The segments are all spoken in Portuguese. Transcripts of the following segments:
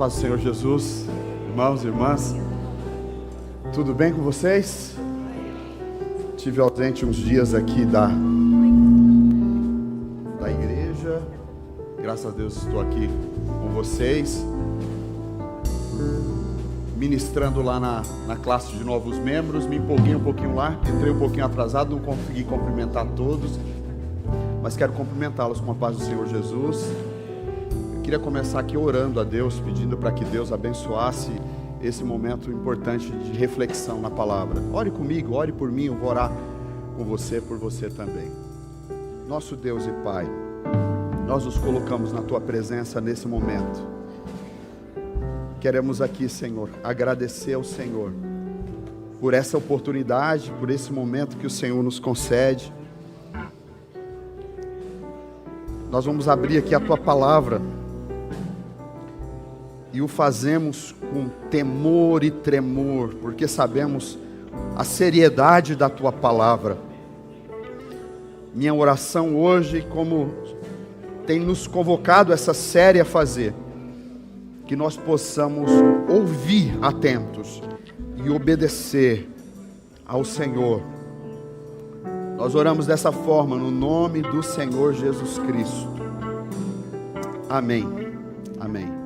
Paz do Senhor Jesus, irmãos e irmãs, tudo bem com vocês? Estive ausente uns dias aqui da igreja, graças a Deus estou aqui com vocês, ministrando lá na classe de novos membros. Me empolguei um pouquinho lá, entrei um pouquinho atrasado, não consegui cumprimentar todos, mas quero cumprimentá-los com a paz do Senhor Jesus. Queria começar aqui orando a Deus, pedindo para que Deus abençoasse esse momento importante de reflexão na palavra. Ore comigo, ore por mim, eu vou orar com você, por você também. Nosso Deus e Pai, nós nos colocamos na Tua presença nesse momento. Queremos aqui, Senhor, agradecer ao Senhor por essa oportunidade, por esse momento que o Senhor nos concede. Nós vamos abrir aqui a Tua palavra e o fazemos com temor e tremor, porque sabemos a seriedade da Tua palavra. Minha oração hoje, como tem nos convocado essa série a fazer, que nós possamos ouvir atentos e obedecer ao Senhor. Nós oramos dessa forma, no nome do Senhor Jesus Cristo. Amém. Amém.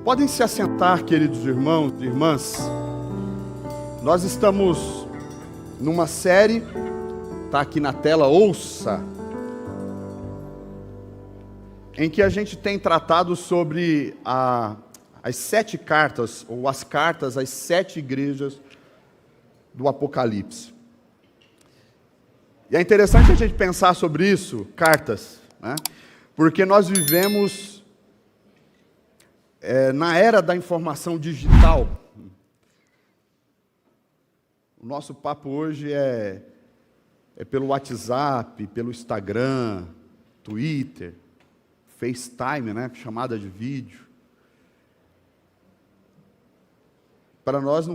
Podem se assentar, queridos irmãos e irmãs. Nós estamos numa série, está aqui na tela, ouça, em que a gente tem tratado sobre as 7 cartas, ou as cartas às 7 igrejas do Apocalipse. E é interessante a gente pensar sobre isso, cartas, né? Porque nós vivemos na era da informação digital. O nosso papo hoje é pelo WhatsApp, pelo Instagram, Twitter, FaceTime, né? Chamada de vídeo. Para nós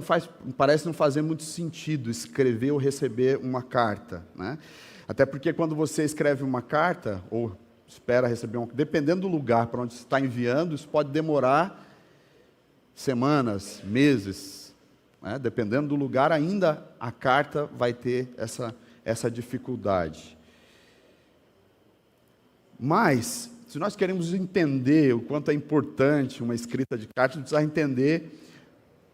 parece não fazer muito sentido escrever ou receber uma carta, né? Até porque quando você escreve uma carta, ou espera receber dependendo do lugar para onde você está enviando, isso pode demorar semanas, meses, né? Dependendo do lugar, ainda a carta vai ter essa dificuldade. Mas, se nós queremos entender o quanto é importante uma escrita de carta, a gente precisa entender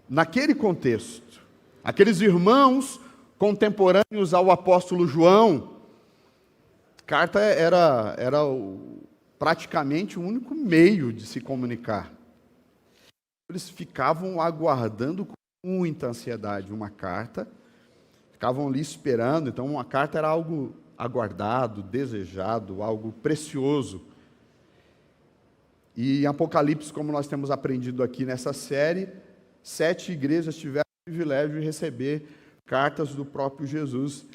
naquele contexto. Aqueles irmãos contemporâneos ao apóstolo João, carta era praticamente o único meio de se comunicar. Eles ficavam aguardando com muita ansiedade uma carta, ficavam ali esperando. Então uma carta era algo aguardado, desejado, algo precioso. E em Apocalipse, como nós temos aprendido aqui nessa série, 7 igrejas tiveram o privilégio de receber cartas do próprio Jesus.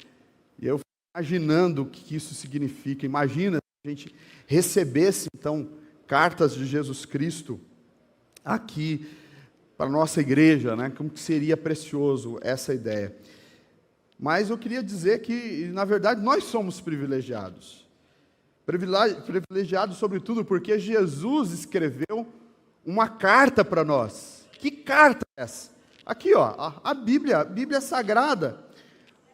E eu imaginando o que isso significa. Imagina se a gente recebesse, então, cartas de Jesus Cristo aqui para a nossa igreja, né? Como que seria precioso essa ideia. Mas eu queria dizer que, na verdade, nós somos privilegiados. Privilegiados, sobretudo, porque Jesus escreveu uma carta para nós. Que carta é essa? Aqui, ó, a Bíblia Sagrada.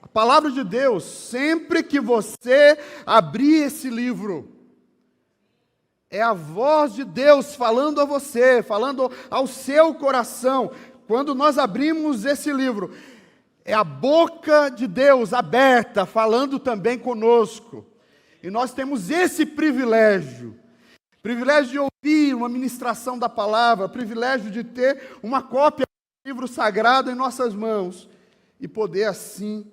A palavra de Deus, sempre que você abrir esse livro, é a voz de Deus falando a você, falando ao seu coração. Quando nós abrimos esse livro, é a boca de Deus aberta, falando também conosco. E nós temos esse privilégio de ouvir uma ministração da palavra, privilégio de ter uma cópia do livro sagrado em nossas mãos e poder assim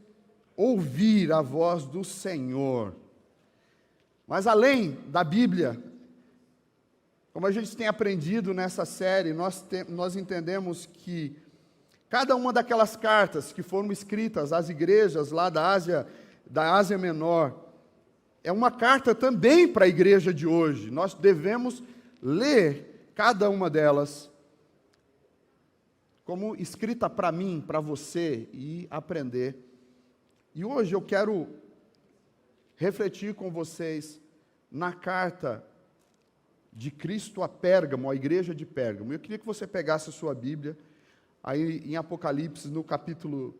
ouvir a voz do Senhor. Mas além da Bíblia, como a gente tem aprendido nessa série, nós entendemos que cada uma daquelas cartas que foram escritas às igrejas lá da Ásia Menor, é uma carta também para a igreja de hoje. Nós devemos ler cada uma delas como escrita para mim, para você, e aprender. E hoje eu quero refletir com vocês na carta de Cristo a Pérgamo, a igreja de Pérgamo. Eu queria que você pegasse a sua Bíblia, aí em Apocalipse, no capítulo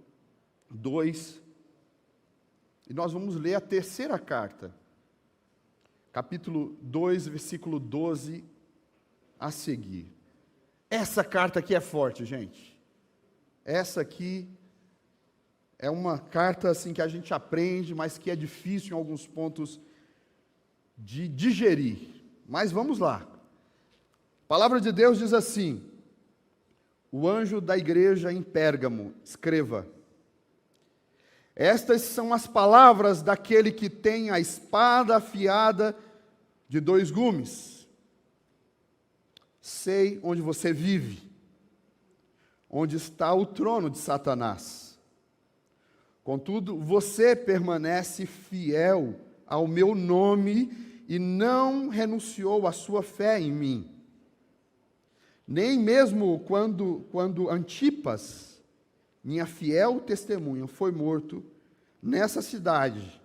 2, e nós vamos ler a terceira carta, capítulo 2, versículo 12 a seguir. Essa carta aqui é forte, gente. Essa aqui é uma carta assim que a gente aprende, mas que é difícil em alguns pontos de digerir. Mas vamos lá. A palavra de Deus diz assim: o anjo da igreja em Pérgamo, escreva: estas são as palavras daquele que tem a espada afiada de 2 gumes. Sei onde você vive, onde está o trono de Satanás. Contudo, você permanece fiel ao meu nome e não renunciou à sua fé em mim. Nem mesmo quando Antipas, minha fiel testemunha, foi morto nessa cidade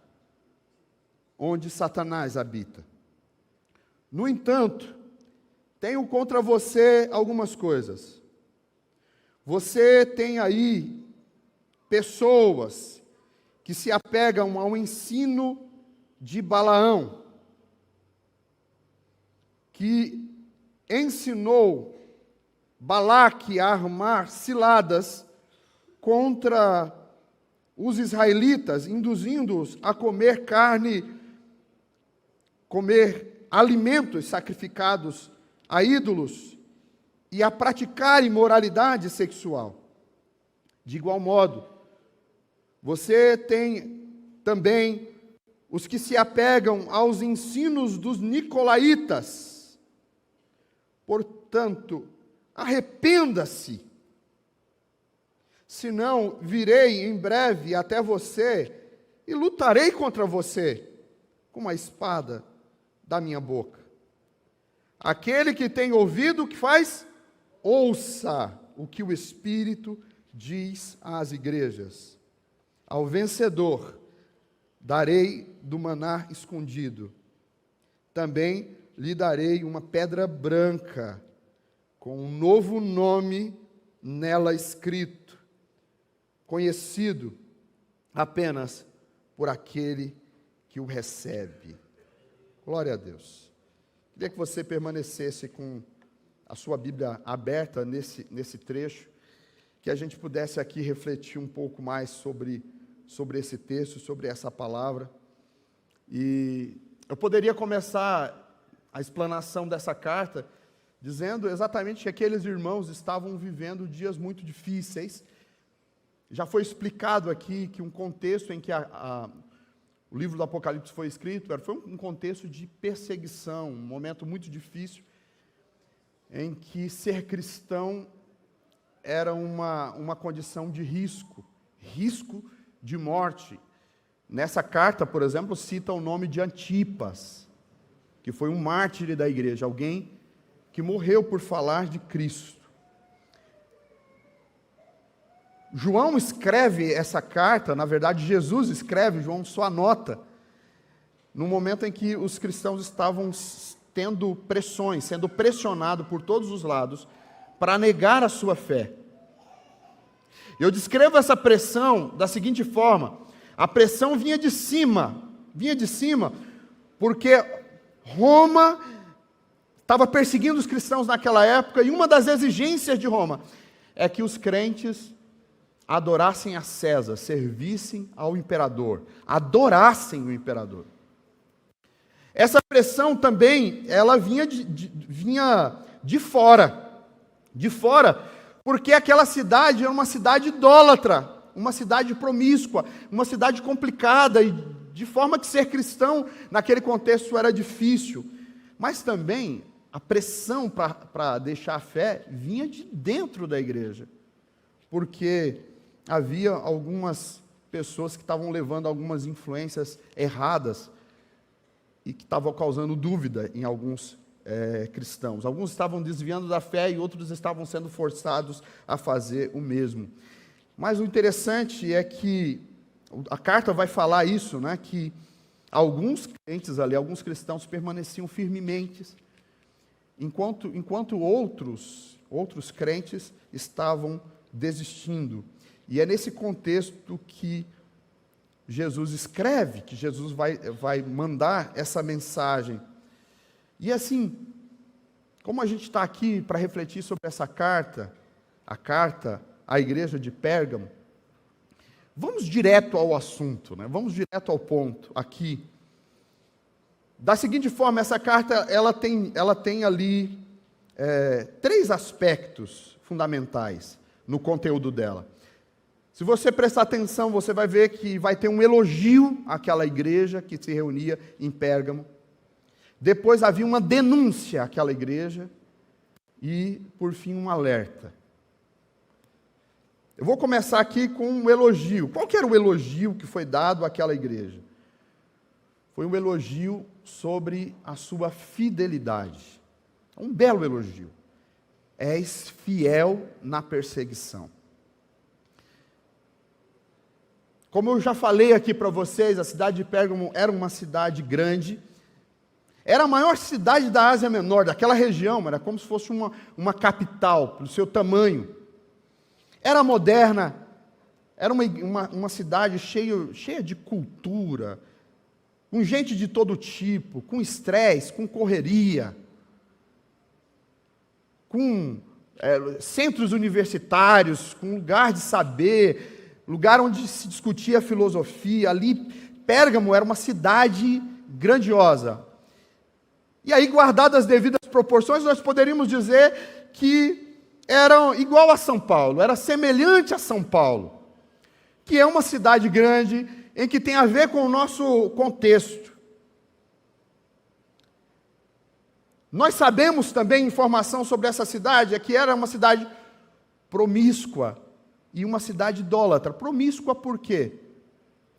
onde Satanás habita. No entanto, tenho contra você algumas coisas. Você tem aí pessoas que se apegam ao ensino de Balaão, que ensinou Balaque a armar ciladas contra os israelitas, induzindo-os a comer comer alimentos sacrificados a ídolos e a praticar imoralidade sexual. De igual modo, você tem também os que se apegam aos ensinos dos nicolaítas. Portanto, arrependa-se, senão virei em breve até você e lutarei contra você com a espada da minha boca. Aquele que tem ouvido, o que faz? Ouça o que o Espírito diz às igrejas. Ao vencedor darei do maná escondido. Também lhe darei uma pedra branca, com um novo nome nela escrito, conhecido apenas por aquele que o recebe. Glória a Deus. Queria que você permanecesse com a sua Bíblia aberta nesse trecho, que a gente pudesse aqui refletir um pouco mais sobre esse texto, sobre essa palavra. E eu poderia começar a explanação dessa carta dizendo exatamente que aqueles irmãos estavam vivendo dias muito difíceis. Já foi explicado aqui que um contexto em que o livro do Apocalipse foi escrito foi um contexto de perseguição, um momento muito difícil, em que ser cristão era uma condição de risco de morte. Nessa carta, por exemplo, cita o nome de Antipas, que foi um mártir da igreja, alguém que morreu por falar de Cristo. João escreve essa carta, na verdade Jesus escreve, João só anota, no momento em que os cristãos estavam tendo pressões, sendo pressionados por todos os lados para negar a sua fé. Eu descrevo essa pressão da seguinte forma: a pressão vinha de cima, porque Roma estava perseguindo os cristãos naquela época, e uma das exigências de Roma é que os crentes adorassem a César, servissem ao imperador, adorassem o imperador. Essa pressão também, ela vinha de fora, porque aquela cidade era uma cidade idólatra, uma cidade promíscua, uma cidade complicada, e de forma que ser cristão naquele contexto era difícil. Mas também a pressão para deixar a fé vinha de dentro da igreja, porque havia algumas pessoas que estavam levando algumas influências erradas e que estavam causando dúvida em alguns cristãos. Alguns estavam desviando da fé e outros estavam sendo forçados a fazer o mesmo. Mas o interessante é que a carta vai falar isso, que alguns crentes ali, alguns cristãos permaneciam firmemente enquanto outros crentes estavam desistindo. E é nesse contexto que Jesus escreve, que Jesus vai mandar essa mensagem. E assim, como a gente está aqui para refletir sobre essa carta, a carta à igreja de Pérgamo, vamos direto ao assunto, né? Vamos direto ao ponto aqui. Da seguinte forma, essa carta ela tem ali 3 aspectos fundamentais no conteúdo dela. Se você prestar atenção, você vai ver que vai ter um elogio àquela igreja que se reunia em Pérgamo. Depois havia uma denúncia àquela igreja. E, por fim, um alerta. Eu vou começar aqui com um elogio. Qual que era o elogio que foi dado àquela igreja? Foi um elogio sobre a sua fidelidade. Um belo elogio. És fiel na perseguição. Como eu já falei aqui para vocês, a cidade de Pérgamo era uma cidade grande. Era a maior cidade da Ásia Menor, daquela região. Era como se fosse uma capital, pelo seu tamanho. Era moderna. Era uma cidade cheia de cultura, com gente de todo tipo, com estresse, com correria, com centros universitários, com lugar de saber, lugar onde se discutia filosofia. Ali, Pérgamo era uma cidade grandiosa. E aí, guardadas as devidas proporções, nós poderíamos dizer que era igual a São Paulo, era semelhante a São Paulo, que é uma cidade grande, em que tem a ver com o nosso contexto. Nós sabemos também informação sobre essa cidade, é que era uma cidade promíscua e uma cidade idólatra. Promíscua por quê?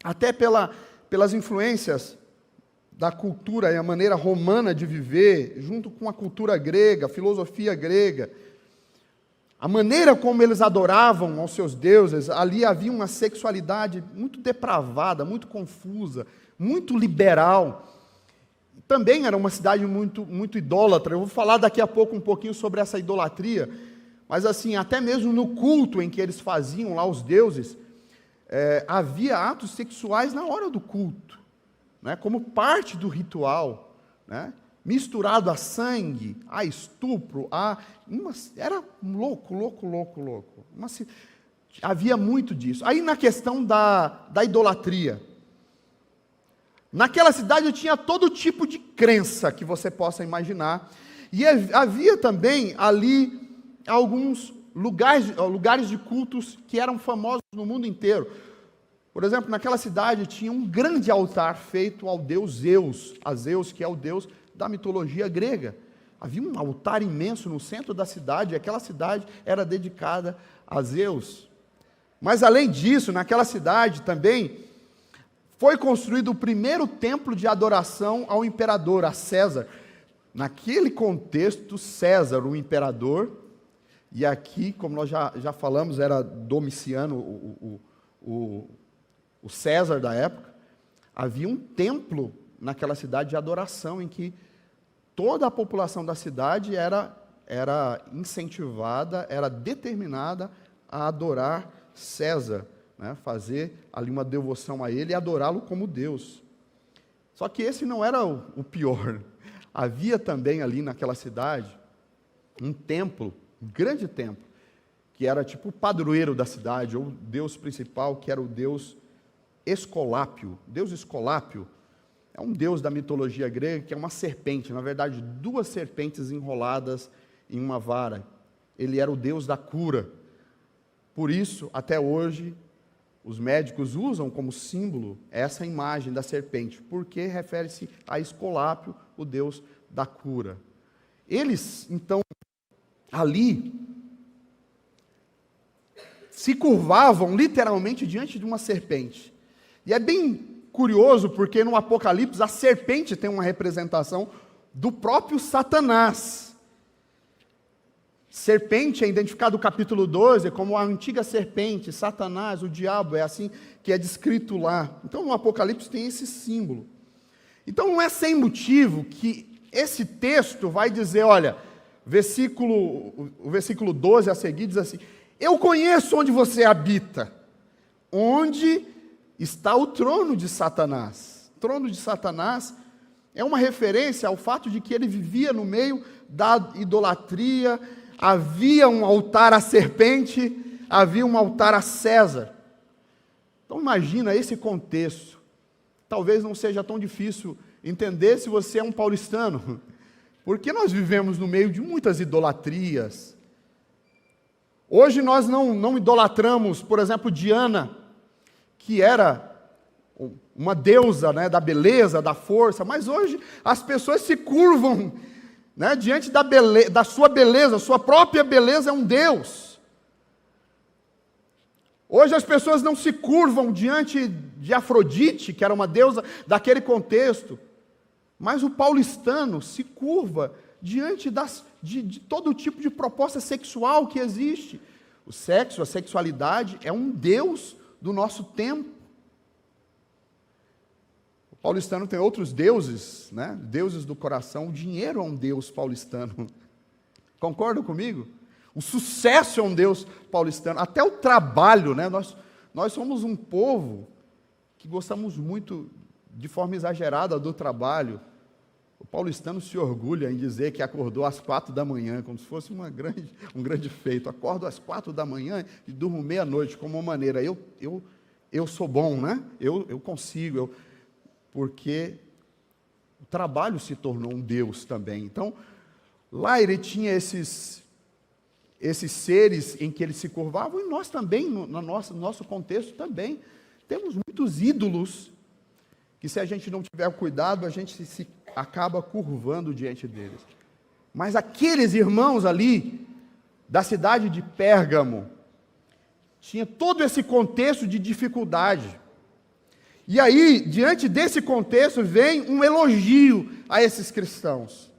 Até pelas influências da cultura e a maneira romana de viver, junto com a cultura grega, a filosofia grega. A maneira como eles adoravam aos seus deuses, ali havia uma sexualidade muito depravada, muito confusa, muito liberal. Também era uma cidade muito idólatra. Eu vou falar daqui a pouco um pouquinho sobre essa idolatria, mas assim, até mesmo no culto em que eles faziam lá os deuses, havia atos sexuais na hora do culto, né, como parte do ritual, né? Misturado a sangue, a estupro, era louco. Havia muito disso. Aí na questão da idolatria, naquela cidade tinha todo tipo de crença que você possa imaginar, e havia também ali alguns lugares de cultos que eram famosos no mundo inteiro. Por exemplo, naquela cidade tinha um grande altar feito ao deus Zeus, a Zeus, que é o deus da mitologia grega. Havia um altar imenso no centro da cidade, e aquela cidade era dedicada a Zeus. Mas além disso, naquela cidade também foi construído o primeiro templo de adoração ao imperador, a César. Naquele contexto, César, o imperador, e aqui, como nós já falamos, era Domiciano, o César da época. Havia um templo naquela cidade de adoração, em que toda a população da cidade era incentivada, era determinada a adorar César, né? Fazer ali uma devoção a ele e adorá-lo como Deus. Só que esse não era o pior. Havia também ali naquela cidade um templo, um grande templo, que era tipo o padroeiro da cidade, ou o deus principal, que era o deus Esculápio. Deus Esculápio é um deus da mitologia grega, que é uma serpente, na verdade, 2 serpentes enroladas em uma vara. Ele era o deus da cura. Por isso, até hoje, os médicos usam como símbolo essa imagem da serpente, porque refere-se a Esculápio, o deus da cura. Eles, então, ali, se curvavam literalmente diante de uma serpente. E é bem curioso, porque no Apocalipse a serpente tem uma representação do próprio Satanás. Serpente é identificado no capítulo 12 como a antiga serpente, Satanás, o diabo, é assim que é descrito lá. Então no Apocalipse tem esse símbolo. Então não é sem motivo que esse texto vai dizer, olha, o versículo 12 a seguir diz assim: eu conheço onde você habita, onde está o trono de Satanás. O trono de Satanás é uma referência ao fato de que ele vivia no meio da idolatria, havia um altar à serpente, havia um altar a César. Então imagina esse contexto. Talvez não seja tão difícil entender se você é um paulistano, porque nós vivemos no meio de muitas idolatrias. Hoje nós não idolatramos, por exemplo, Diana, que era uma deusa, né, da beleza, da força, mas hoje as pessoas se curvam, né, diante da sua beleza, sua própria beleza é um Deus. Hoje as pessoas não se curvam diante de Afrodite, que era uma deusa daquele contexto, mas o paulistano se curva diante de todo tipo de proposta sexual que existe. O sexo, a sexualidade é um Deus do nosso tempo. O paulistano tem outros deuses, né? Deuses do coração. O dinheiro é um Deus paulistano. Concordam comigo? O sucesso é um Deus paulistano. Até o trabalho, né? Nós somos um povo que gostamos muito, de forma exagerada, do trabalho. O paulistano se orgulha em dizer que acordou às 4 da manhã, como se fosse um grande feito. Acordo às 4 da manhã e durmo meia-noite, como uma maneira. Eu sou bom, né? Eu consigo. Porque o trabalho se tornou um Deus também. Então, lá ele tinha esses seres em que eles se curvavam, e nós também, no nosso contexto também, temos muitos ídolos, que se a gente não tiver cuidado, a gente se acaba curvando diante deles. Mas aqueles irmãos ali, da cidade de Pérgamo, tinha todo esse contexto de dificuldade. E aí, diante desse contexto, vem um elogio a esses cristãos.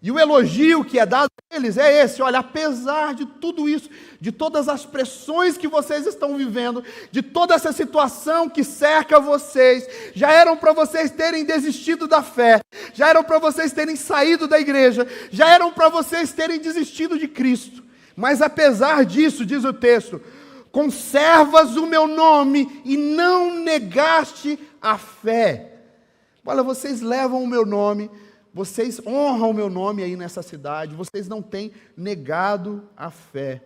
E o elogio que é dado a eles é esse: olha, apesar de tudo isso, de todas as pressões que vocês estão vivendo, de toda essa situação que cerca vocês, já eram para vocês terem desistido da fé, já eram para vocês terem saído da igreja, já eram para vocês terem desistido de Cristo. Mas apesar disso, diz o texto, conservas o meu nome e não negaste a fé. Olha, vocês levam o meu nome, vocês honram o meu nome aí nessa cidade, vocês não têm negado a fé.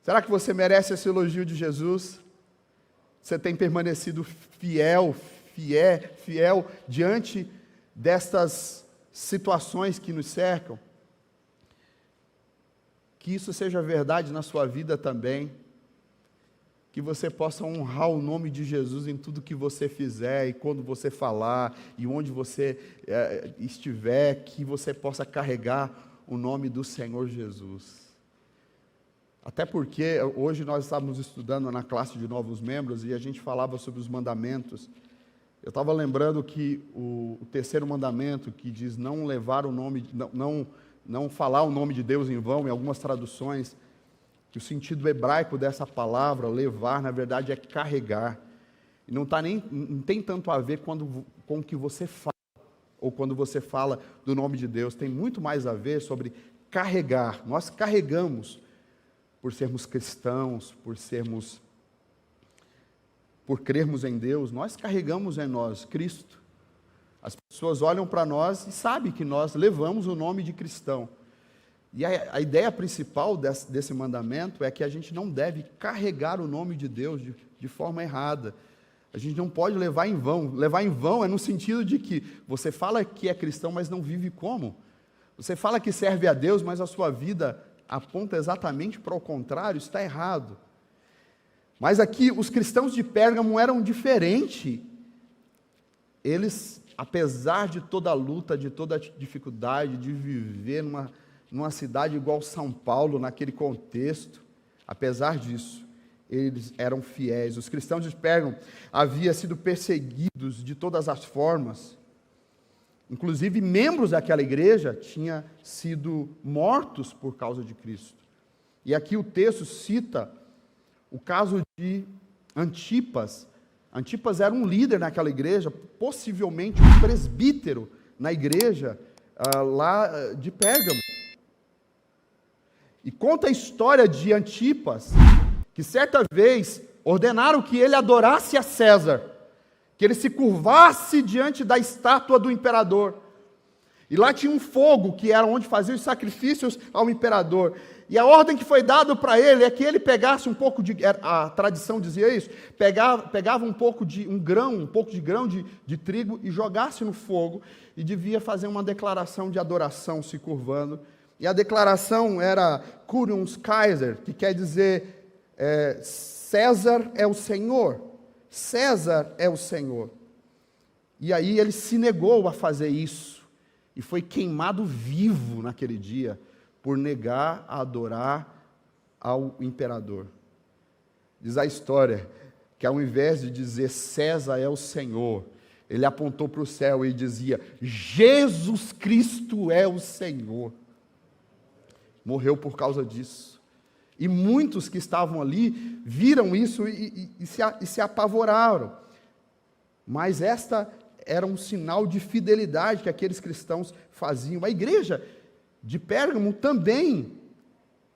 Será que você merece esse elogio de Jesus? Você tem permanecido fiel diante destas situações que nos cercam? Que isso seja verdade na sua vida também. Que você possa honrar o nome de Jesus em tudo que você fizer, e quando você falar, e onde você estiver, que você possa carregar o nome do Senhor Jesus. Até porque hoje nós estávamos estudando na classe de novos membros, e a gente falava sobre os mandamentos. Eu estava lembrando que o terceiro mandamento, que diz não levar o nome, não falar o nome de Deus em vão, em algumas traduções, que o sentido hebraico dessa palavra, levar, na verdade é carregar. E não tem tanto a ver com o que você fala, ou quando você fala do nome de Deus. Tem muito mais a ver sobre carregar. Nós carregamos, por sermos cristãos, por crermos em Deus, nós carregamos em nós Cristo. As pessoas olham para nós e sabem que nós levamos o nome de cristão. E a ideia principal desse mandamento é que a gente não deve carregar o nome de Deus de forma errada. A gente não pode levar em vão. Levar em vão é no sentido de que você fala que é cristão, mas não vive como. Você fala que serve a Deus, mas a sua vida aponta exatamente para o contrário, está errado. Mas aqui, os cristãos de Pérgamo eram diferentes. Eles, apesar de toda a luta, de toda a dificuldade, de viver numa cidade igual São Paulo, naquele contexto, apesar disso, eles eram fiéis. Os cristãos de Pérgamo haviam sido perseguidos de todas as formas. Inclusive, membros daquela igreja tinham sido mortos por causa de Cristo. E aqui o texto cita o caso de Antipas. Antipas era um líder naquela igreja, possivelmente um presbítero na igreja, lá de Pérgamo. E conta a história de Antipas, que certa vez ordenaram que ele adorasse a César, que ele se curvasse diante da estátua do imperador. E lá tinha um fogo, que era onde faziam os sacrifícios ao imperador. E a ordem que foi dada para ele é que ele pegasse um pouco de, a tradição dizia isso, pegava um pouco de grão de trigo e jogasse no fogo, e devia fazer uma declaração de adoração se curvando. E a declaração era Kyrios Kaiser, que quer dizer César é o Senhor. César é o Senhor. E aí ele se negou a fazer isso, e foi queimado vivo naquele dia, por negar a adorar ao imperador. Diz a história que ao invés de dizer César é o Senhor, ele apontou para o céu e dizia Jesus Cristo é o Senhor. Morreu por causa disso. E muitos que estavam ali viram isso e se apavoraram. Mas esta era um sinal de fidelidade que aqueles cristãos faziam. A igreja de Pérgamo também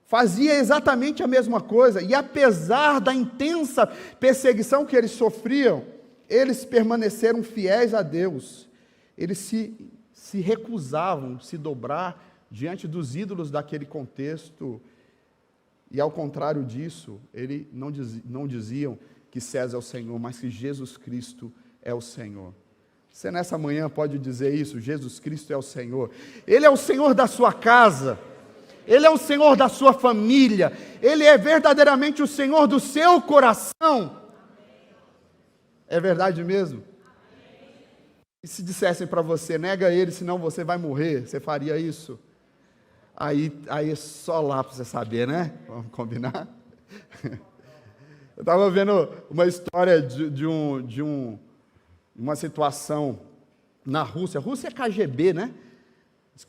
fazia exatamente a mesma coisa, e apesar da intensa perseguição que eles sofriam, eles permaneceram fiéis a Deus. Eles se recusavam a se dobrar diante dos ídolos daquele contexto, e ao contrário disso, eles não diziam que César é o Senhor, mas que Jesus Cristo é o Senhor. Você nessa manhã pode dizer isso, Jesus Cristo é o Senhor. Ele é o Senhor da sua casa, Ele é o Senhor da sua família, Ele é verdadeiramente o Senhor do seu coração. É verdade mesmo? E se dissessem para você, nega Ele, senão você vai morrer, você faria isso? Aí é só lá para você saber, né? Vamos combinar? Eu estava vendo uma história de uma situação na Rússia. A Rússia é KGB, né? Diz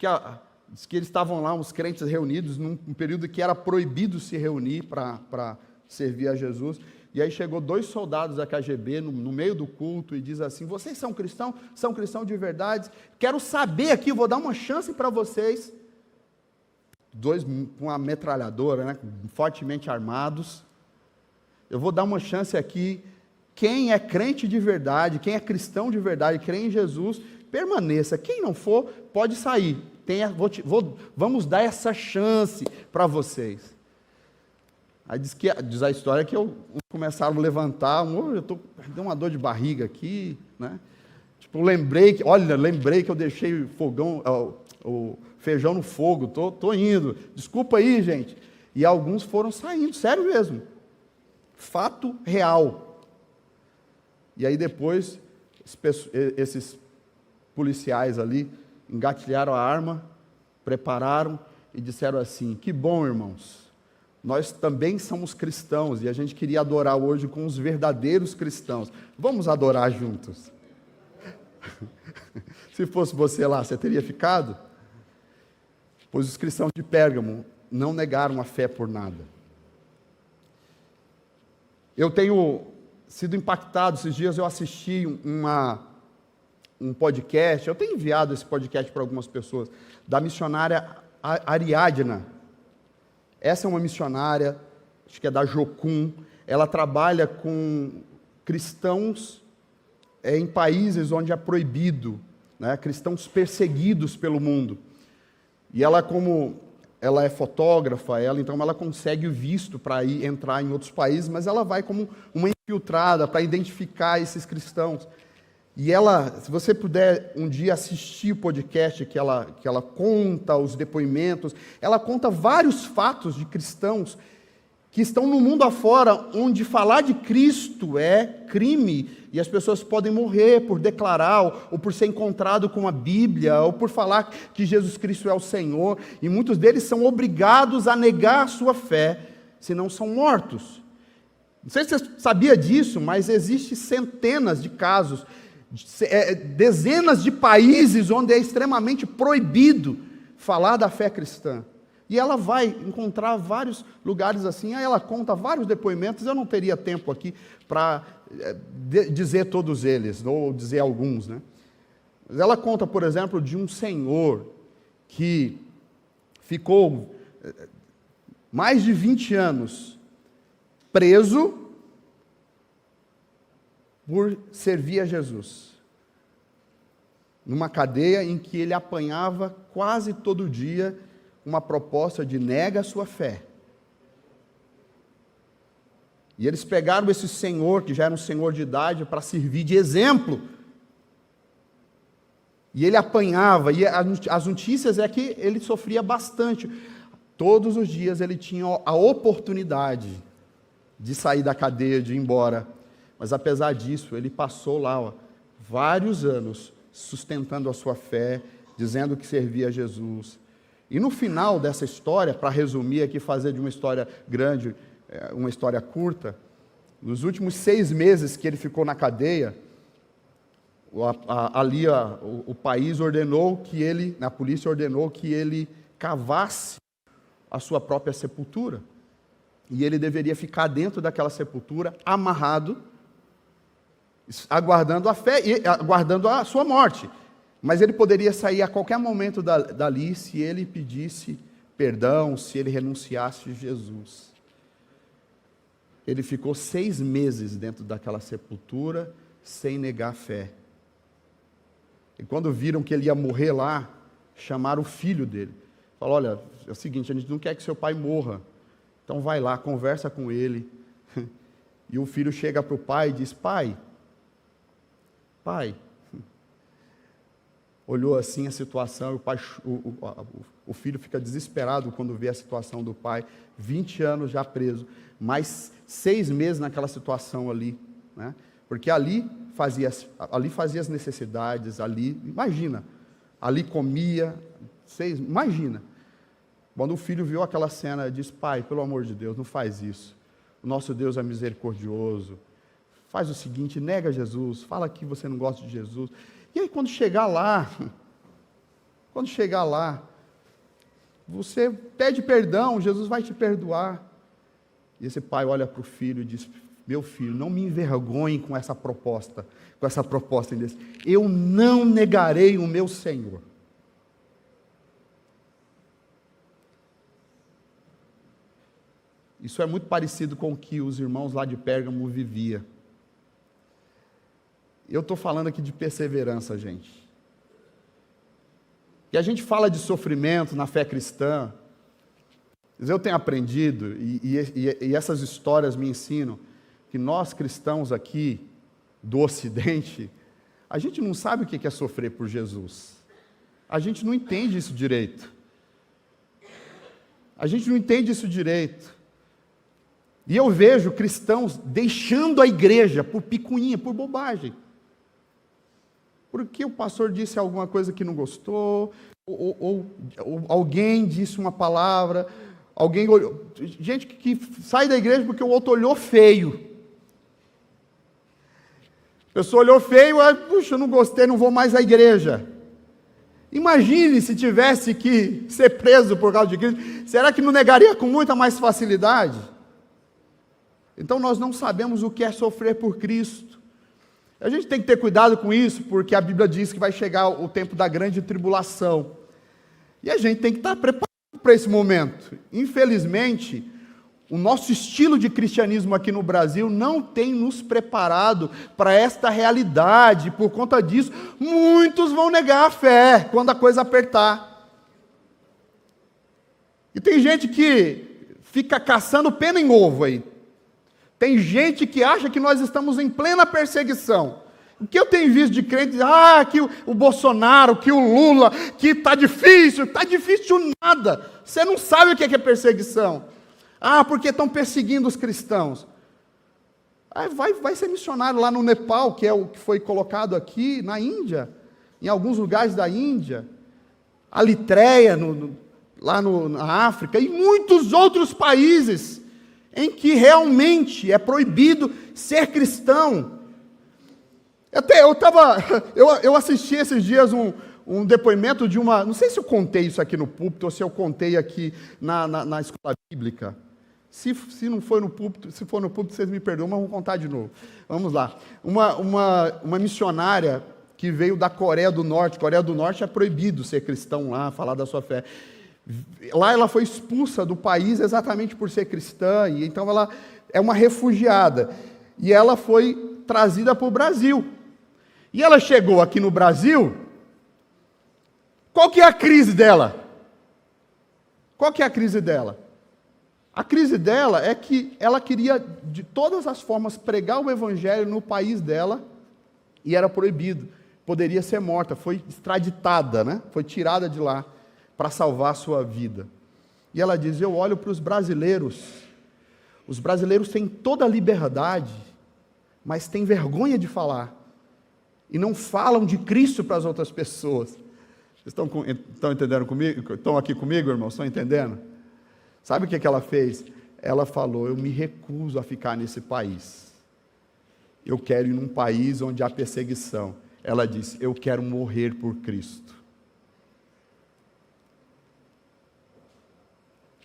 que eles estavam lá, uns crentes reunidos, num período que era proibido se reunir para servir a Jesus. E aí chegou 2 soldados da KGB no meio do culto e diz assim, vocês são cristãos? São cristãos de verdade? Quero saber aqui, vou dar uma chance para vocês. 2 com uma metralhadora, né? Fortemente armados. Eu vou dar uma chance aqui. Quem é crente de verdade, quem é cristão de verdade, crê em Jesus, permaneça. Quem não for, pode sair. Vamos dar essa chance para vocês. Aí diz a história que começaram a levantar, deu uma dor de barriga aqui, né? Tipo, lembrei que eu deixei o feijão no fogo, tô indo. Desculpa aí, gente. E alguns foram saindo, sério mesmo. Fato real. E aí depois, esses policiais ali engatilharam a arma, prepararam e disseram assim, que bom, irmãos, nós também somos cristãos e a gente queria adorar hoje com os verdadeiros cristãos. Vamos adorar juntos. Se fosse você lá, você teria ficado? Pois os cristãos de Pérgamo não negaram a fé por nada. Eu tenho sido impactado, esses dias eu assisti um podcast, eu tenho enviado esse podcast para algumas pessoas, da missionária Ariadna. Essa é uma missionária, acho que é da Jocum, ela trabalha com cristãos em países onde é proibido, né, cristãos perseguidos pelo mundo. E ela, como ela é fotógrafa, então ela consegue o visto para entrar em outros países, mas ela vai como uma infiltrada para identificar esses cristãos. E ela, se você puder um dia assistir o podcast que ela conta os depoimentos, ela conta vários fatos de cristãos que estão no mundo afora, onde falar de Cristo é crime, e as pessoas podem morrer por declarar, ou por ser encontrado com a Bíblia, ou por falar que Jesus Cristo é o Senhor, e muitos deles são obrigados a negar a sua fé, senão são mortos. Não sei se você sabia disso, mas existem centenas de casos, dezenas de países onde é extremamente proibido falar da fé cristã. E ela vai encontrar vários lugares assim, aí ela conta vários depoimentos, eu não teria tempo aqui para dizer todos eles, ou dizer alguns, né? Mas ela conta, por exemplo, de um senhor que ficou mais de 20 anos preso por servir a Jesus, numa cadeia em que ele apanhava quase todo dia uma proposta de nega a sua fé. E eles pegaram esse senhor, que já era um senhor de idade, para servir de exemplo. E ele apanhava, e as notícias é que ele sofria bastante. Todos os dias ele tinha a oportunidade de sair da cadeia, de ir embora. Mas apesar disso, ele passou lá vários anos sustentando a sua fé, dizendo que servia a Jesus. E no final dessa história, para resumir aqui, fazer de uma história grande uma história curta, nos últimos 6 meses que ele ficou na cadeia, o país ordenou que ele, a polícia ordenou que ele cavasse a sua própria sepultura. E ele deveria ficar dentro daquela sepultura, amarrado, aguardando a fé, aguardando a sua morte. Mas ele poderia sair a qualquer momento dali se ele pedisse perdão, se ele renunciasse a Jesus. Ele ficou 6 meses dentro daquela sepultura, sem negar a fé. E quando viram que ele ia morrer lá, chamaram o filho dele. Falaram, olha, é o seguinte, a gente não quer que seu pai morra. Então vai lá, conversa com ele. E o filho chega para o pai e diz, pai, olhou assim a situação, o filho fica desesperado quando vê a situação do pai, 20 anos já preso, mais 6 meses naquela situação ali, né? Porque ali fazia as necessidades, imagina, ali comia, imagina. Quando o filho viu aquela cena, ele disse, pai, pelo amor de Deus, não faz isso, o nosso Deus é misericordioso, faz o seguinte, nega Jesus, fala que você não gosta de Jesus. E aí quando chegar lá, você pede perdão, Jesus vai te perdoar. E esse pai olha para o filho e diz, meu filho, não me envergonhe com essa proposta desse. Eu não negarei o meu Senhor. Isso é muito parecido com o que os irmãos lá de Pérgamo viviam. Eu estou falando aqui de perseverança, gente. E a gente fala de sofrimento na fé cristã. Eu tenho aprendido, e essas histórias me ensinam, que nós cristãos aqui, do Ocidente, a gente não sabe o que é sofrer por Jesus. A gente não entende isso direito. E eu vejo cristãos deixando a igreja por picuinha, por bobagem. Porque o pastor disse alguma coisa que não gostou, ou alguém disse uma palavra, alguém olhou. Gente que sai da igreja porque o outro olhou feio. A pessoa olhou feio, puxa, eu não gostei, não vou mais à igreja. Imagine se tivesse que ser preso por causa de Cristo, será que não negaria com muita mais facilidade? Então nós não sabemos o que é sofrer por Cristo. A gente tem que ter cuidado com isso, porque a Bíblia diz que vai chegar o tempo da grande tribulação. E a gente tem que estar preparado para esse momento. Infelizmente, o nosso estilo de cristianismo aqui no Brasil não tem nos preparado para esta realidade. Por conta disso, muitos vão negar a fé quando a coisa apertar. E tem gente que fica caçando pena em ovo aí. Tem gente que acha que nós estamos em plena perseguição. O que eu tenho visto de crentes, que o Bolsonaro, que o Lula, que está difícil nada. Você não sabe o que é perseguição. Porque estão perseguindo os cristãos. Vai ser missionário lá no Nepal, que é o que foi colocado aqui, na Índia, em alguns lugares da Índia, a Eritreia, lá na África, e muitos outros países, em que realmente é proibido ser cristão. Eu assisti esses dias um depoimento de uma, não sei se eu contei isso aqui no púlpito, ou se eu contei aqui na escola bíblica. Se não foi no púlpito, se for no púlpito, vocês me perdoam, mas vou contar de novo. Vamos lá. Uma missionária que veio da Coreia do Norte. Coreia do Norte é proibido ser cristão lá, falar da sua fé. Lá ela foi expulsa do país exatamente por ser cristã, e então ela é uma refugiada. E ela foi trazida para o Brasil. E ela chegou aqui no Brasil, qual que é a crise dela? Qual que é a crise dela? A crise dela é que ela queria, de todas as formas, pregar o evangelho no país dela, e era proibido. Poderia ser morta, foi extraditada, né? Foi tirada de lá para salvar a sua vida. E ela diz, eu olho para os brasileiros têm toda a liberdade, mas têm vergonha de falar, e não falam de Cristo para as outras pessoas. Vocês estão entendendo comigo? Estão aqui comigo, irmãos? Estão entendendo? Sabe o que ela fez? Ela falou, eu me recuso a ficar nesse país. Eu quero ir num país onde há perseguição. Ela disse, eu quero morrer por Cristo.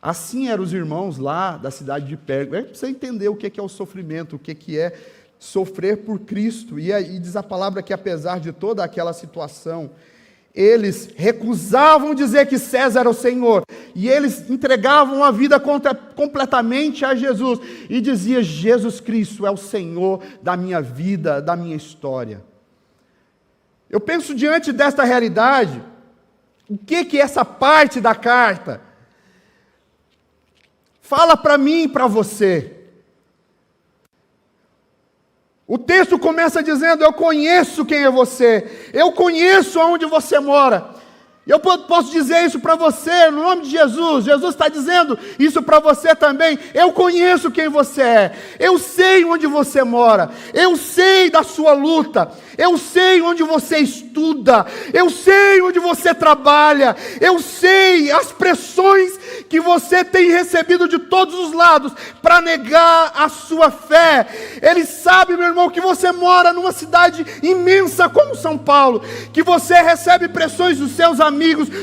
Assim eram os irmãos lá da cidade de Pérgamo. É para você entender o que é o sofrimento, o que é sofrer por Cristo. E aí diz a palavra que apesar de toda aquela situação, eles recusavam dizer que César era o Senhor, e eles entregavam a vida completamente a Jesus, e diziam, Jesus Cristo é o Senhor da minha vida, da minha história. Eu penso diante desta realidade, o que essa parte da carta fala para mim e para você. O texto começa dizendo, eu conheço quem é você, eu conheço onde você mora. Eu posso dizer isso para você, no nome de Jesus. Jesus está dizendo isso para você também. Eu conheço quem você é, eu sei onde você mora, eu sei da sua luta, eu sei onde você estuda, eu sei onde você trabalha, eu sei as pressões que você tem recebido de todos os lados para negar a sua fé. Ele sabe, meu irmão, que você mora numa cidade imensa como São Paulo, que você recebe pressões dos seus amigos,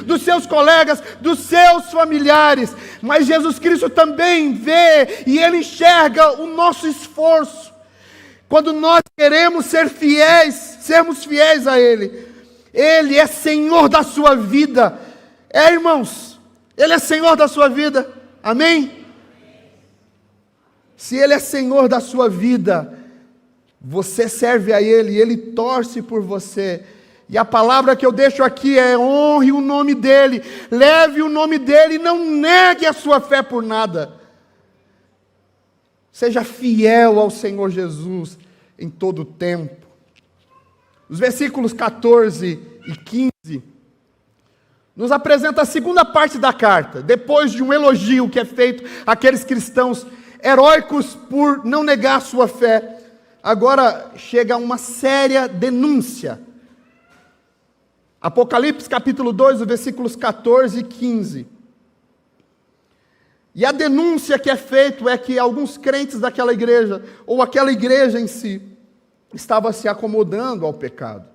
dos seus colegas, dos seus familiares, mas Jesus Cristo também vê e Ele enxerga o nosso esforço. Quando nós queremos ser fiéis, sermos fiéis a Ele, Ele é Senhor da sua vida. Irmãos, Ele é Senhor da sua vida, amém? Se Ele é Senhor da sua vida, você serve a Ele, e Ele torce por você. E a palavra que eu deixo aqui é, honre o nome dEle, leve o nome dEle, e não negue a sua fé por nada. Seja fiel ao Senhor Jesus em todo o tempo. Os versículos 14 e 15 nos apresenta a segunda parte da carta, depois de um elogio que é feito àqueles cristãos heróicos por não negar a sua fé. Agora chega uma séria denúncia. Apocalipse capítulo 2, versículos 14 e 15. E a denúncia que é feita é que alguns crentes daquela igreja, ou aquela igreja em si, estava se acomodando ao pecado.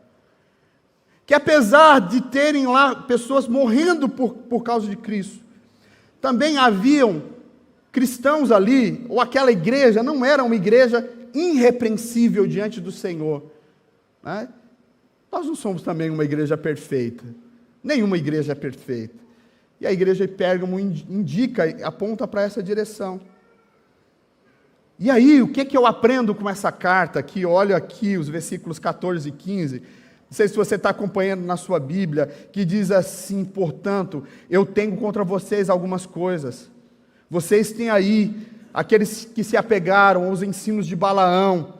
Que apesar de terem lá pessoas morrendo por causa de Cristo, também haviam cristãos ali, ou aquela igreja não era uma igreja irrepreensível diante do Senhor, né? Nós não somos também uma igreja perfeita, nenhuma igreja é perfeita, e a igreja de Pérgamo indica, aponta para essa direção. E aí, o que eu aprendo com essa carta aqui? Olha aqui os versículos 14 e 15, não sei se você está acompanhando na sua Bíblia, que diz assim, portanto, eu tenho contra vocês algumas coisas. Vocês têm aí aqueles que se apegaram aos ensinos de Balaão,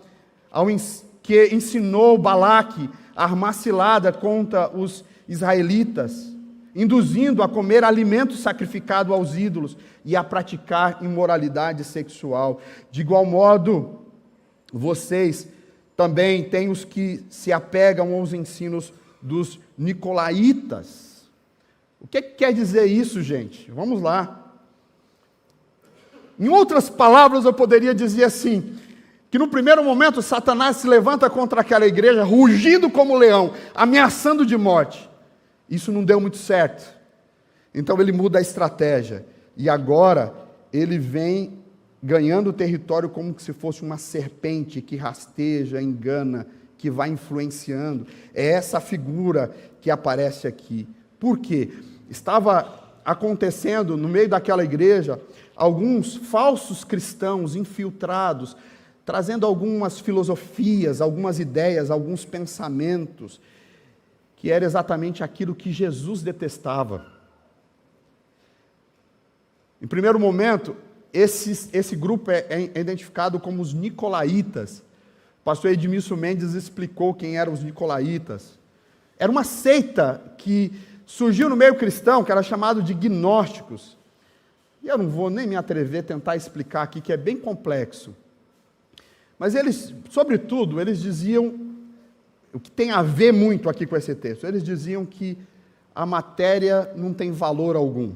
que ensinou Balaque a armar cilada contra os israelitas, induzindo a comer alimento sacrificado aos ídolos e a praticar imoralidade sexual. De igual modo, vocês também têm os que se apegam aos ensinos dos nicolaítas. O que quer dizer isso, gente? Vamos lá. Em outras palavras, eu poderia dizer assim, que no primeiro momento Satanás se levanta contra aquela igreja, rugindo como leão, ameaçando de morte. Isso não deu muito certo. Então ele muda a estratégia. E agora ele vem ganhando o território como se fosse uma serpente que rasteja, engana que vai influenciando. É essa figura que aparece aqui. Por quê? Estava acontecendo no meio daquela igreja alguns falsos cristãos infiltrados, trazendo algumas filosofias, algumas ideias, alguns pensamentos, que era exatamente aquilo que Jesus detestava. Em primeiro momento, esse grupo é identificado como os nicolaítas. O pastor Edmilson Mendes explicou quem eram os nicolaítas. Era uma seita que surgiu no meio cristão, que era chamado de gnósticos. E eu não vou nem me atrever a tentar explicar aqui, que é bem complexo. Mas eles, sobretudo, eles diziam, o que tem a ver muito aqui com esse texto, eles diziam que a matéria não tem valor algum.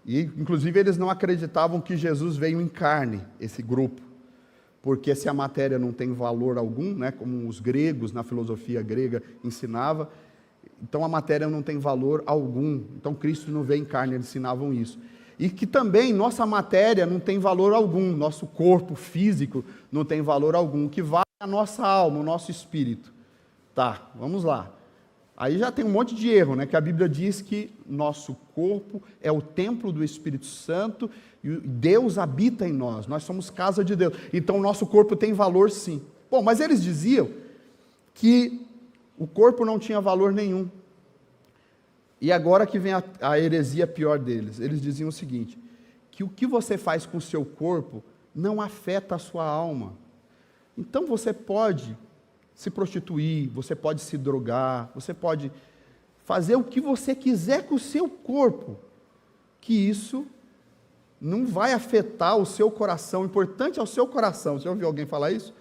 E, inclusive, eles não acreditavam que Jesus veio em carne, esse grupo. Porque se a matéria não tem valor algum, né, como os gregos, na filosofia grega, ensinava, então a matéria não tem valor algum. Então Cristo não veio em carne, eles ensinavam isso. E que também nossa matéria não tem valor algum, nosso corpo físico não tem valor algum. O que vale é a nossa alma, o nosso espírito. Tá, vamos lá. Aí já tem um monte de erro, né? Que a Bíblia diz que nosso corpo é o templo do Espírito Santo e Deus habita em nós. Nós somos casa de Deus. Então o nosso corpo tem valor sim. Bom, mas eles diziam que o corpo não tinha valor nenhum. E agora que vem a heresia pior deles. Eles diziam o seguinte, que o que você faz com o seu corpo não afeta a sua alma. Então você pode se prostituir, você pode se drogar, você pode fazer o que você quiser com o seu corpo, que isso não vai afetar o seu coração. O importante é o seu coração. Você já ouviu alguém falar isso?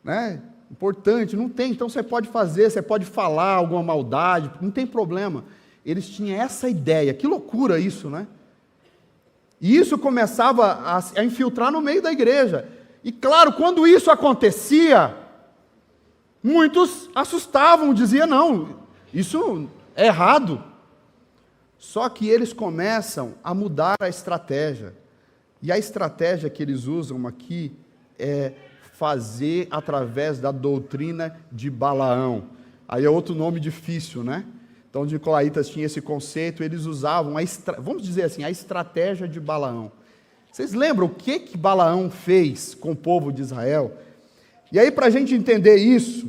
Né? Importante, não tem. Então você pode fazer, você pode falar alguma maldade, não tem problema. Eles tinham essa ideia. Que loucura isso, né? E isso começava a infiltrar no meio da igreja. E claro, quando isso acontecia, muitos assustavam, diziam, não, isso é errado. Só que eles começam a mudar a estratégia. E a estratégia que eles usam aqui é fazer através da doutrina de Balaão. Aí é outro nome difícil, né? Então, os nicolaítas tinham esse conceito, eles usavam, vamos dizer assim, a estratégia de Balaão. Vocês lembram o que Balaão fez com o povo de Israel? E aí, para a gente entender isso,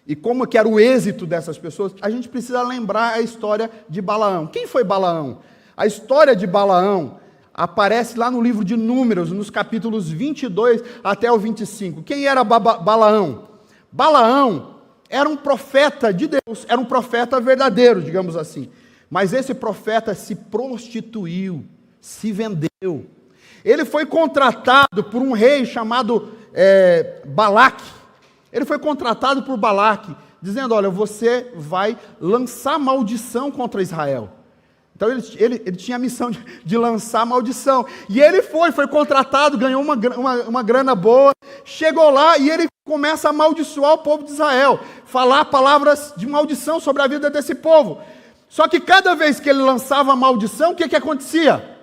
e como que era o êxito dessas pessoas, a gente precisa lembrar a história de Balaão. Quem foi Balaão? A história de Balaão aparece lá no livro de Números, nos capítulos 22 até o 25. Quem era Balaão? Balaão era um profeta de Deus, era um profeta verdadeiro, digamos assim. Mas esse profeta se prostituiu, se vendeu. Ele foi contratado por um rei chamado Balaque. Ele foi contratado por Balaque, dizendo, olha, você vai lançar maldição contra Israel. Então ele tinha a missão de lançar maldição. E ele foi contratado, ganhou uma grana boa, chegou lá e ele começa a amaldiçoar o povo de Israel, falar palavras de maldição sobre a vida desse povo. Só que cada vez que ele lançava a maldição, o que acontecia?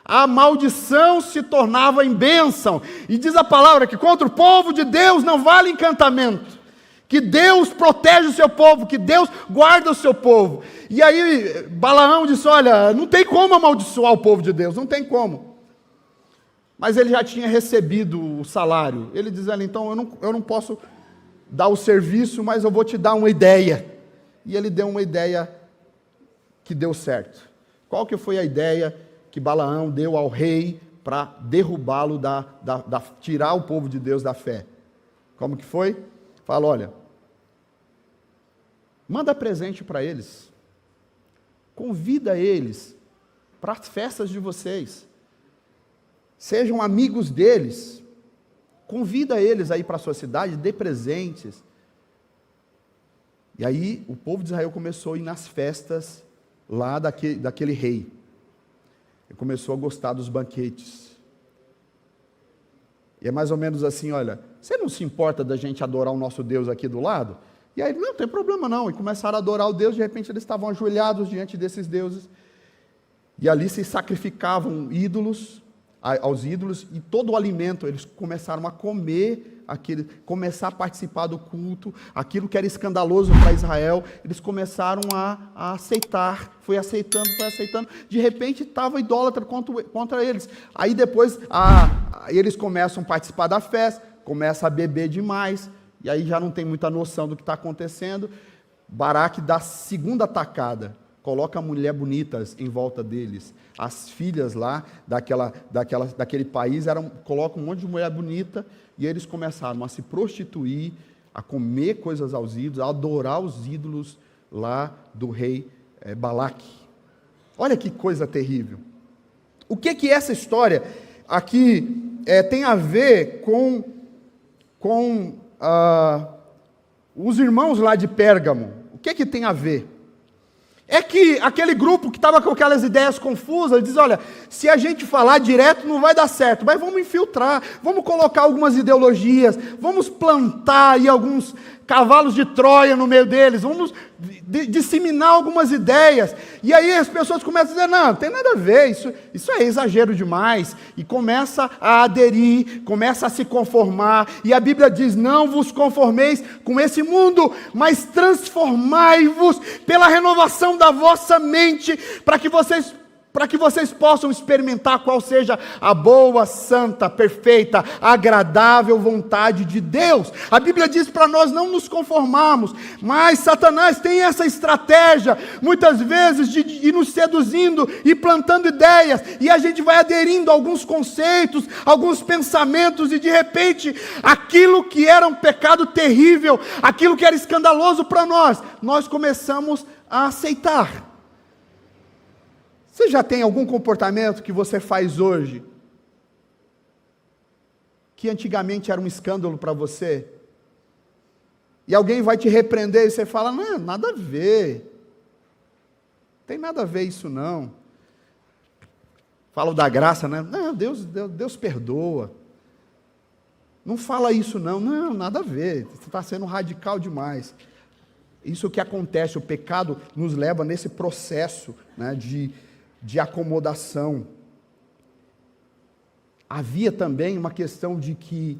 A maldição se tornava em bênção. E diz a palavra que contra o povo de Deus não vale encantamento. Que Deus protege o seu povo, que Deus guarda o seu povo. E aí Balaão disse, olha, não tem como amaldiçoar o povo de Deus, não tem como. Mas ele já tinha recebido o salário. Ele diz, olha, então eu não posso dar o serviço, mas eu vou te dar uma ideia. E ele deu uma ideia que deu certo. Qual que foi a ideia que Balaão deu ao rei para derrubá-lo, tirar o povo de Deus da fé? Como que foi? Fala, olha, manda presente para eles, convida eles para as festas de vocês, sejam amigos deles, convida eles aí para a sua cidade, dê presentes. E aí o povo de Israel começou a ir nas festas lá daquele rei, ele começou a gostar dos banquetes. E é mais ou menos assim, olha, você não se importa da gente adorar o nosso Deus aqui do lado? E aí, não tem problema não. E começaram a adorar o Deus, de repente eles estavam ajoelhados diante desses deuses. E ali se sacrificavam ídolos. aos ídolos, e todo o alimento, eles começaram a comer começar a participar do culto, aquilo que era escandaloso para Israel, eles começaram a aceitar, foi aceitando, de repente estava idólatra contra eles. Aí depois eles começam a participar da festa, começam a beber demais, e aí já não tem muita noção do que está acontecendo. Baraque dá a segunda atacada, coloca mulheres bonitas em volta deles. As filhas lá daquele país colocam um monte de mulher bonita, e eles começaram a se prostituir, a comer coisas aos ídolos, a adorar os ídolos lá do rei Balaque. Olha que coisa terrível. O que essa história aqui tem a ver com os irmãos lá de Pérgamo? O que tem a ver? É que aquele grupo que estava com aquelas ideias confusas, diz, olha, se a gente falar direto não vai dar certo, mas vamos infiltrar, vamos colocar algumas ideologias, vamos plantar aí alguns cavalos de Troia no meio deles, vamos disseminar algumas ideias, e aí as pessoas começam a dizer, não tem nada a ver, isso é exagero demais, e começa a aderir, começa a se conformar, e a Bíblia diz, não vos conformeis com esse mundo, mas transformai-vos pela renovação da vossa mente, para que vocês possam experimentar qual seja a boa, santa, perfeita, agradável vontade de Deus. A Bíblia diz para nós não nos conformarmos, mas Satanás tem essa estratégia, muitas vezes, de ir nos seduzindo e plantando ideias, e a gente vai aderindo a alguns conceitos, alguns pensamentos, e de repente, aquilo que era um pecado terrível, aquilo que era escandaloso para nós começamos a aceitar. Você já tem algum comportamento que você faz hoje, que antigamente era um escândalo para você? E alguém vai te repreender e você fala, não, nada a ver. Não tem nada a ver isso não. Falo da graça, né? Não, Deus perdoa. Não fala isso não, nada a ver. Você está sendo radical demais. Isso que acontece, o pecado nos leva nesse processo, né, de acomodação. Havia também uma questão de que,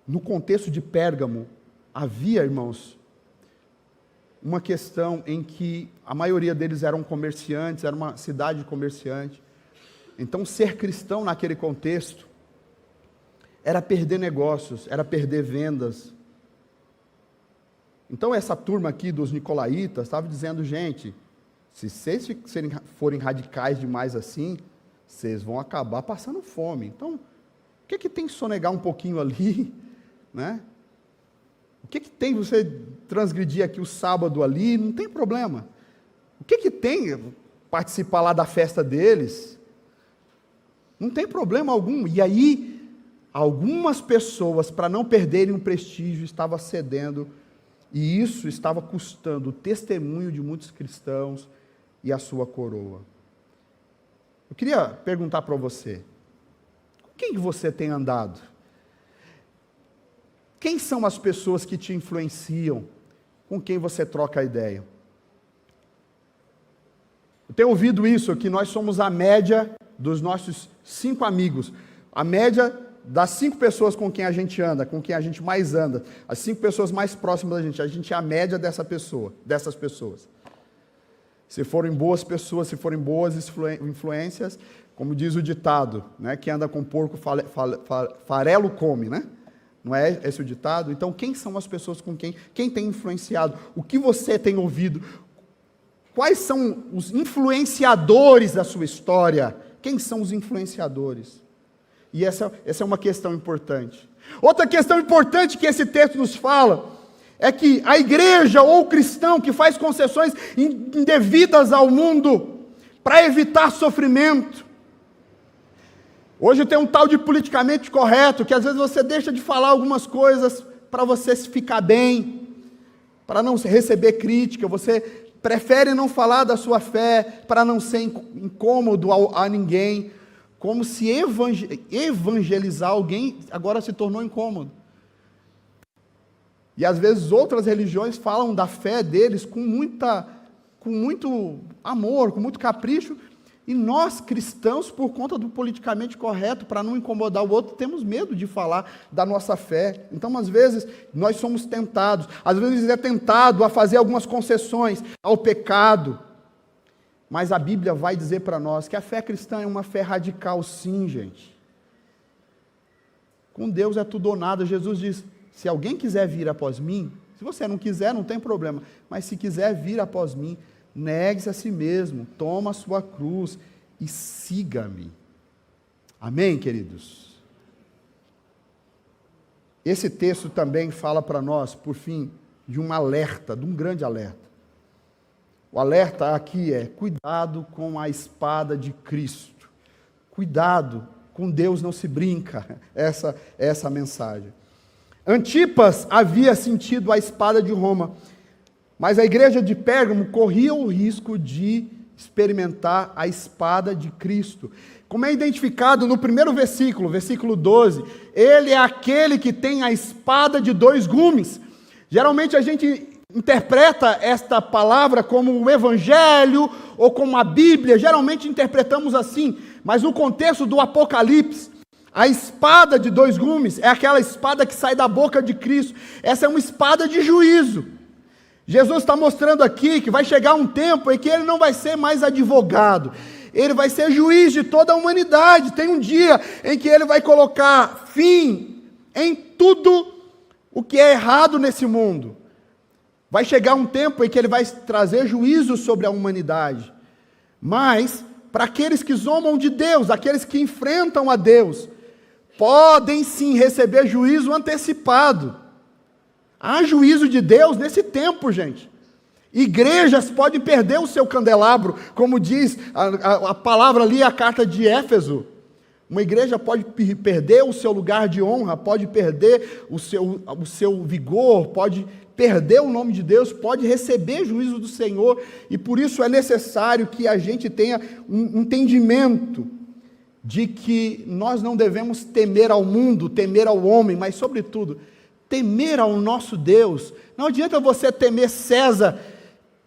no contexto de Pérgamo, havia, irmãos, uma questão em que a maioria deles eram comerciantes, era uma cidade de comerciante. Então, ser cristão naquele contexto era perder negócios, era perder vendas. Então, essa turma aqui dos nicolaítas estava dizendo, gente, se vocês forem radicais demais assim, vocês vão acabar passando fome. Então, o que tem que sonegar um pouquinho ali, né? O que tem você transgredir aqui o sábado ali? Não tem problema. O que tem participar lá da festa deles? Não tem problema algum. E aí, algumas pessoas, para não perderem o prestígio, estavam cedendo, e isso estava custando o testemunho de muitos cristãos e a sua coroa. Eu queria perguntar para você, com quem você tem andado? Quem são as pessoas que te influenciam? Com quem você troca a ideia? Eu tenho ouvido isso, que nós somos a média dos nossos 5 amigos, a média das 5 pessoas com quem a gente anda, com quem a gente mais anda, as 5 pessoas mais próximas da gente é a média dessas pessoas. Se forem boas pessoas, se forem boas influências, como diz o ditado, né, que anda com porco, farelo come, né? Não é esse o ditado? Então, quem são as pessoas com quem tem influenciado? O que você tem ouvido? Quais são os influenciadores da sua história? Quem são os influenciadores? E essa é uma questão importante. Outra questão importante que esse texto nos fala é que a igreja ou o cristão que faz concessões indevidas ao mundo para evitar sofrimento. Hoje tem um tal de politicamente correto, que às vezes você deixa de falar algumas coisas para você ficar bem, para não receber crítica, você prefere não falar da sua fé para não ser incômodo a ninguém, como se evangelizar alguém agora se tornou incômodo. E às vezes outras religiões falam da fé deles com muito amor, com muito capricho, E nós, cristãos, por conta do politicamente correto, para não incomodar o outro, temos medo de falar da nossa fé. Então, às vezes, nós somos tentados. Às vezes é tentado a fazer algumas concessões ao pecado. Mas a Bíblia vai dizer para nós que a fé cristã é uma fé radical, sim, gente. Com Deus é tudo ou nada. Jesus diz, se alguém quiser vir após mim, se você não quiser, não tem problema. Mas se quiser vir após mim, negue-se a si mesmo, toma a sua cruz e siga-me. Amém, queridos? Esse texto também fala para nós, por fim, de um alerta, de um grande alerta. O alerta aqui é, cuidado com a espada de Cristo. Cuidado, com Deus não se brinca. Essa é essa mensagem. Antipas havia sentido a espada de Roma, mas a igreja de Pérgamo corria o risco de experimentar a espada de Cristo. Como é identificado no primeiro versículo, versículo 12, ele é aquele que tem a espada de dois gumes. Geralmente a gente interpreta esta palavra como o Evangelho ou como a Bíblia, geralmente interpretamos assim, mas no contexto do Apocalipse, a espada de dois gumes é aquela espada que sai da boca de Cristo. Essa é uma espada de juízo. Jesus está mostrando aqui que vai chegar um tempo em que ele não vai ser mais advogado, ele vai ser juiz de toda a humanidade. Tem um dia em que ele vai colocar fim em tudo o que é errado nesse mundo. Vai chegar um tempo em que ele vai trazer juízo sobre a humanidade. Mas, para aqueles que zombam de Deus, aqueles que enfrentam a Deus, podem sim receber juízo antecipado. Há juízo de Deus nesse tempo, gente. Igrejas podem perder o seu candelabro, como diz a palavra ali, a carta de Éfeso. Uma igreja pode perder o seu lugar de honra, pode perder o seu vigor, pode perder o nome de Deus, pode receber juízo do Senhor, e por isso é necessário que a gente tenha um entendimento de que nós não devemos temer ao mundo, temer ao homem, mas sobretudo, temer ao nosso Deus. Não adianta você temer César,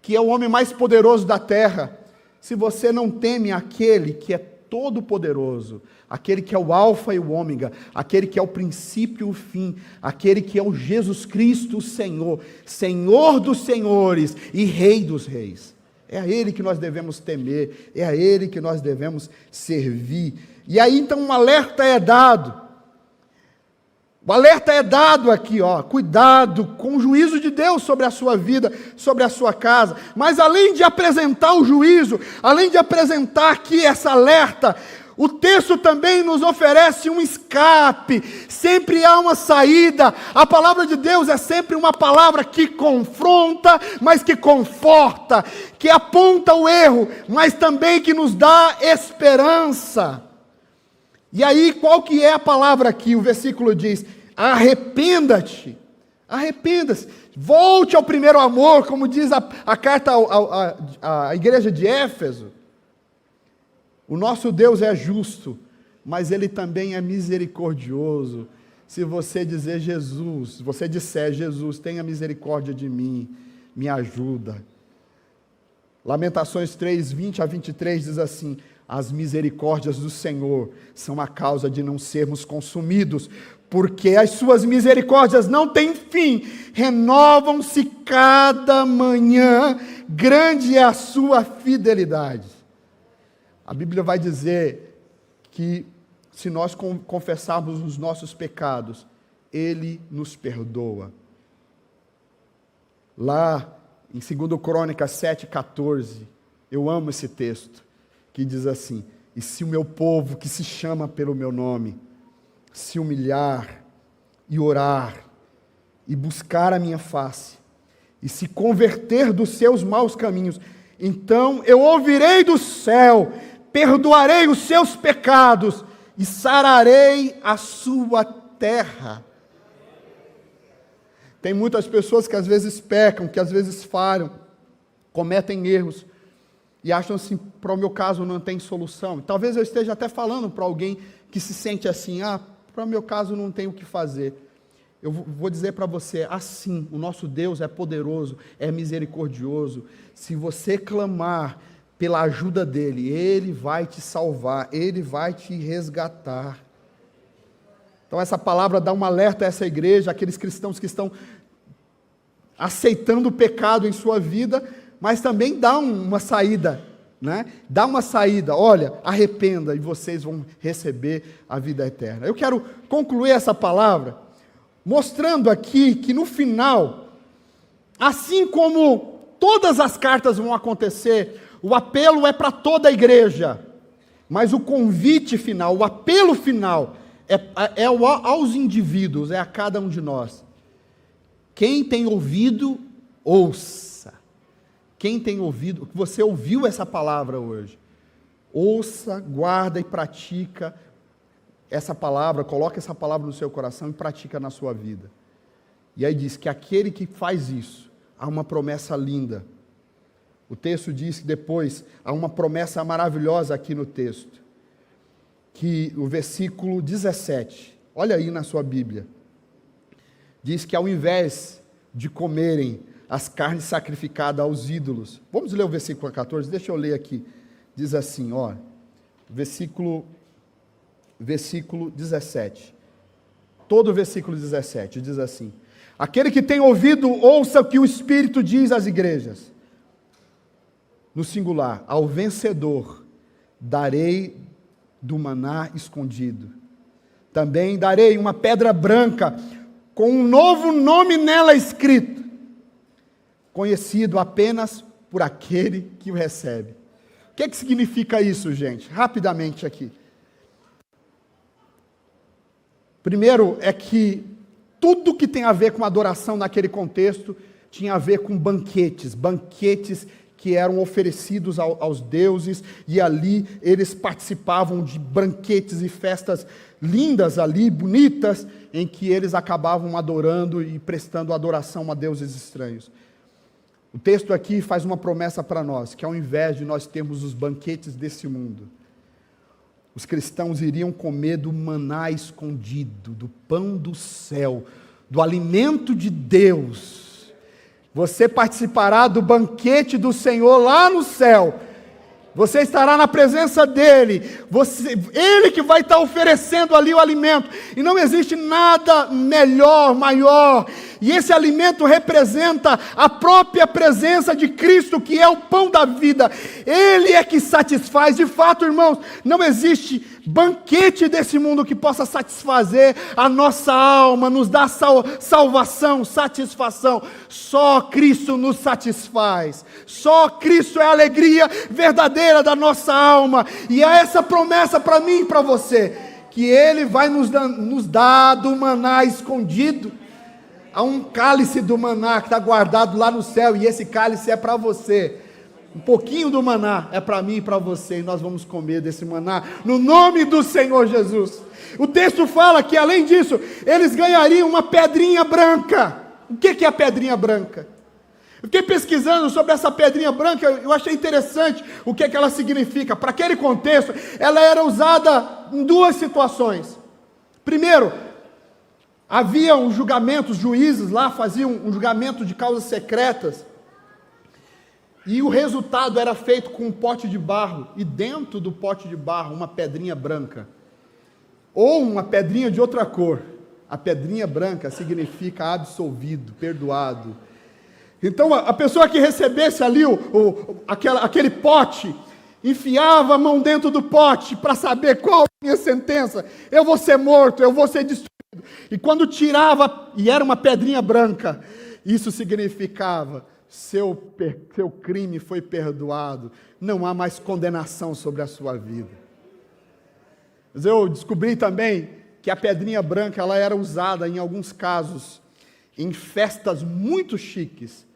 que é o homem mais poderoso da terra, se você não teme aquele que é todo poderoso, aquele que é o alfa e o ômega, aquele que é o princípio e o fim, aquele que é o Jesus Cristo, o Senhor, Senhor dos senhores e Rei dos reis. É a Ele que nós devemos temer, é a Ele que nós devemos servir. E aí então um alerta é dado. O alerta é dado aqui, cuidado com o juízo de Deus sobre a sua vida, sobre a sua casa. Mas além de apresentar o juízo, além de apresentar aqui essa alerta, o texto também nos oferece um escape. Sempre há uma saída. A palavra de Deus é sempre uma palavra que confronta, mas que conforta, que aponta o erro, mas também que nos dá esperança. E aí, qual que é a palavra aqui? O versículo diz, arrependa-te, arrependa-se, volte ao primeiro amor, como diz a carta à igreja de Éfeso. O nosso Deus é justo, mas Ele também é misericordioso. Se você disser Jesus, tenha misericórdia de mim, me ajuda. Lamentações 3, 20 a 23 diz assim, as misericórdias do Senhor são a causa de não sermos consumidos, porque as suas misericórdias não têm fim, renovam-se cada manhã, grande é a sua fidelidade. A Bíblia vai dizer que se nós confessarmos os nossos pecados, Ele nos perdoa. Lá em 2 Crônicas 7,14, eu amo esse texto, que diz assim, e se o meu povo que se chama pelo meu nome, se humilhar e orar, e buscar a minha face, e se converter dos seus maus caminhos, então eu ouvirei do céu, perdoarei os seus pecados, e sararei a sua terra. Tem muitas pessoas que às vezes pecam, que às vezes falham, cometem erros, e acham assim, para o meu caso não tem solução. Talvez eu esteja até falando para alguém que se sente assim, para o meu caso não tem o que fazer. Eu vou dizer para você, assim, o nosso Deus é poderoso, é misericordioso. Se você clamar, pela ajuda dele, ele vai te salvar, ele vai te resgatar. Então essa palavra dá um alerta a essa igreja, aqueles cristãos que estão aceitando o pecado em sua vida, mas também dá uma saída, né? Dá uma saída, olha, arrependa e vocês vão receber a vida eterna. Eu quero concluir essa palavra mostrando aqui que no final, assim como todas as cartas vão acontecer, o apelo é para toda a igreja, mas o convite final, o apelo final é aos indivíduos, é a cada um de nós. Quem tem ouvido, ouça. Quem tem ouvido, você ouviu essa palavra hoje, ouça, guarda e pratica essa palavra, coloca essa palavra no seu coração e pratica na sua vida. E aí diz que aquele que faz isso, há uma promessa linda. O texto diz que depois, há uma promessa maravilhosa aqui no texto, que o versículo 17, olha aí na sua Bíblia, diz que ao invés de comerem as carnes sacrificadas aos ídolos, vamos ler o versículo 14, deixa eu ler aqui, diz assim, ó, versículo 17, todo o versículo 17, diz assim, aquele que tem ouvido, ouça o que o Espírito diz às igrejas, no singular, ao vencedor, darei do maná escondido, também darei uma pedra branca, com um novo nome nela escrito, conhecido apenas por aquele que o recebe. O que significa isso, gente? Rapidamente aqui. Primeiro é que tudo que tem a ver com adoração naquele contexto tinha a ver com banquetes que eram oferecidos aos deuses, e ali eles participavam de banquetes e festas lindas ali, bonitas, em que eles acabavam adorando e prestando adoração a deuses estranhos. O texto aqui faz uma promessa para nós, que ao invés de nós termos os banquetes desse mundo, os cristãos iriam comer do maná escondido, do pão do céu, do alimento de Deus. Você participará do banquete do Senhor lá no céu. Você estará na presença dEle. Ele que vai estar oferecendo ali o alimento. E não existe nada melhor, maior. E esse alimento representa a própria presença de Cristo, que é o pão da vida. Ele é que satisfaz. De fato, irmãos, não existe banquete desse mundo que possa satisfazer a nossa alma, nos dar salvação, satisfação. Só Cristo nos satisfaz. Só Cristo é a alegria verdadeira da nossa alma. E é essa promessa para mim e para você, que Ele vai nos dar do maná escondido. Há um cálice do maná que está guardado lá no céu, e esse cálice é para você. Um pouquinho do maná é para mim e para você, e nós vamos comer desse maná, no nome do Senhor Jesus. O texto fala que, além disso, eles ganhariam uma pedrinha branca. O que é a pedrinha branca? Eu fiquei pesquisando sobre essa pedrinha branca, eu achei interessante o que ela significa. Para aquele contexto, ela era usada em duas situações. Primeiro, havia um julgamento, os juízes lá faziam um julgamento de causas secretas, e o resultado era feito com um pote de barro, e dentro do pote de barro uma pedrinha branca, ou uma pedrinha de outra cor. A pedrinha branca significa absolvido, perdoado. Então a pessoa que recebesse ali aquele pote, enfiava a mão dentro do pote para saber qual a minha sentença. Eu vou ser morto, eu vou ser destruído. E quando tirava, e era uma pedrinha branca, isso significava: seu crime foi perdoado, não há mais condenação sobre a sua vida. Mas eu descobri também que a pedrinha branca ela era usada em alguns casos em festas muito chiques.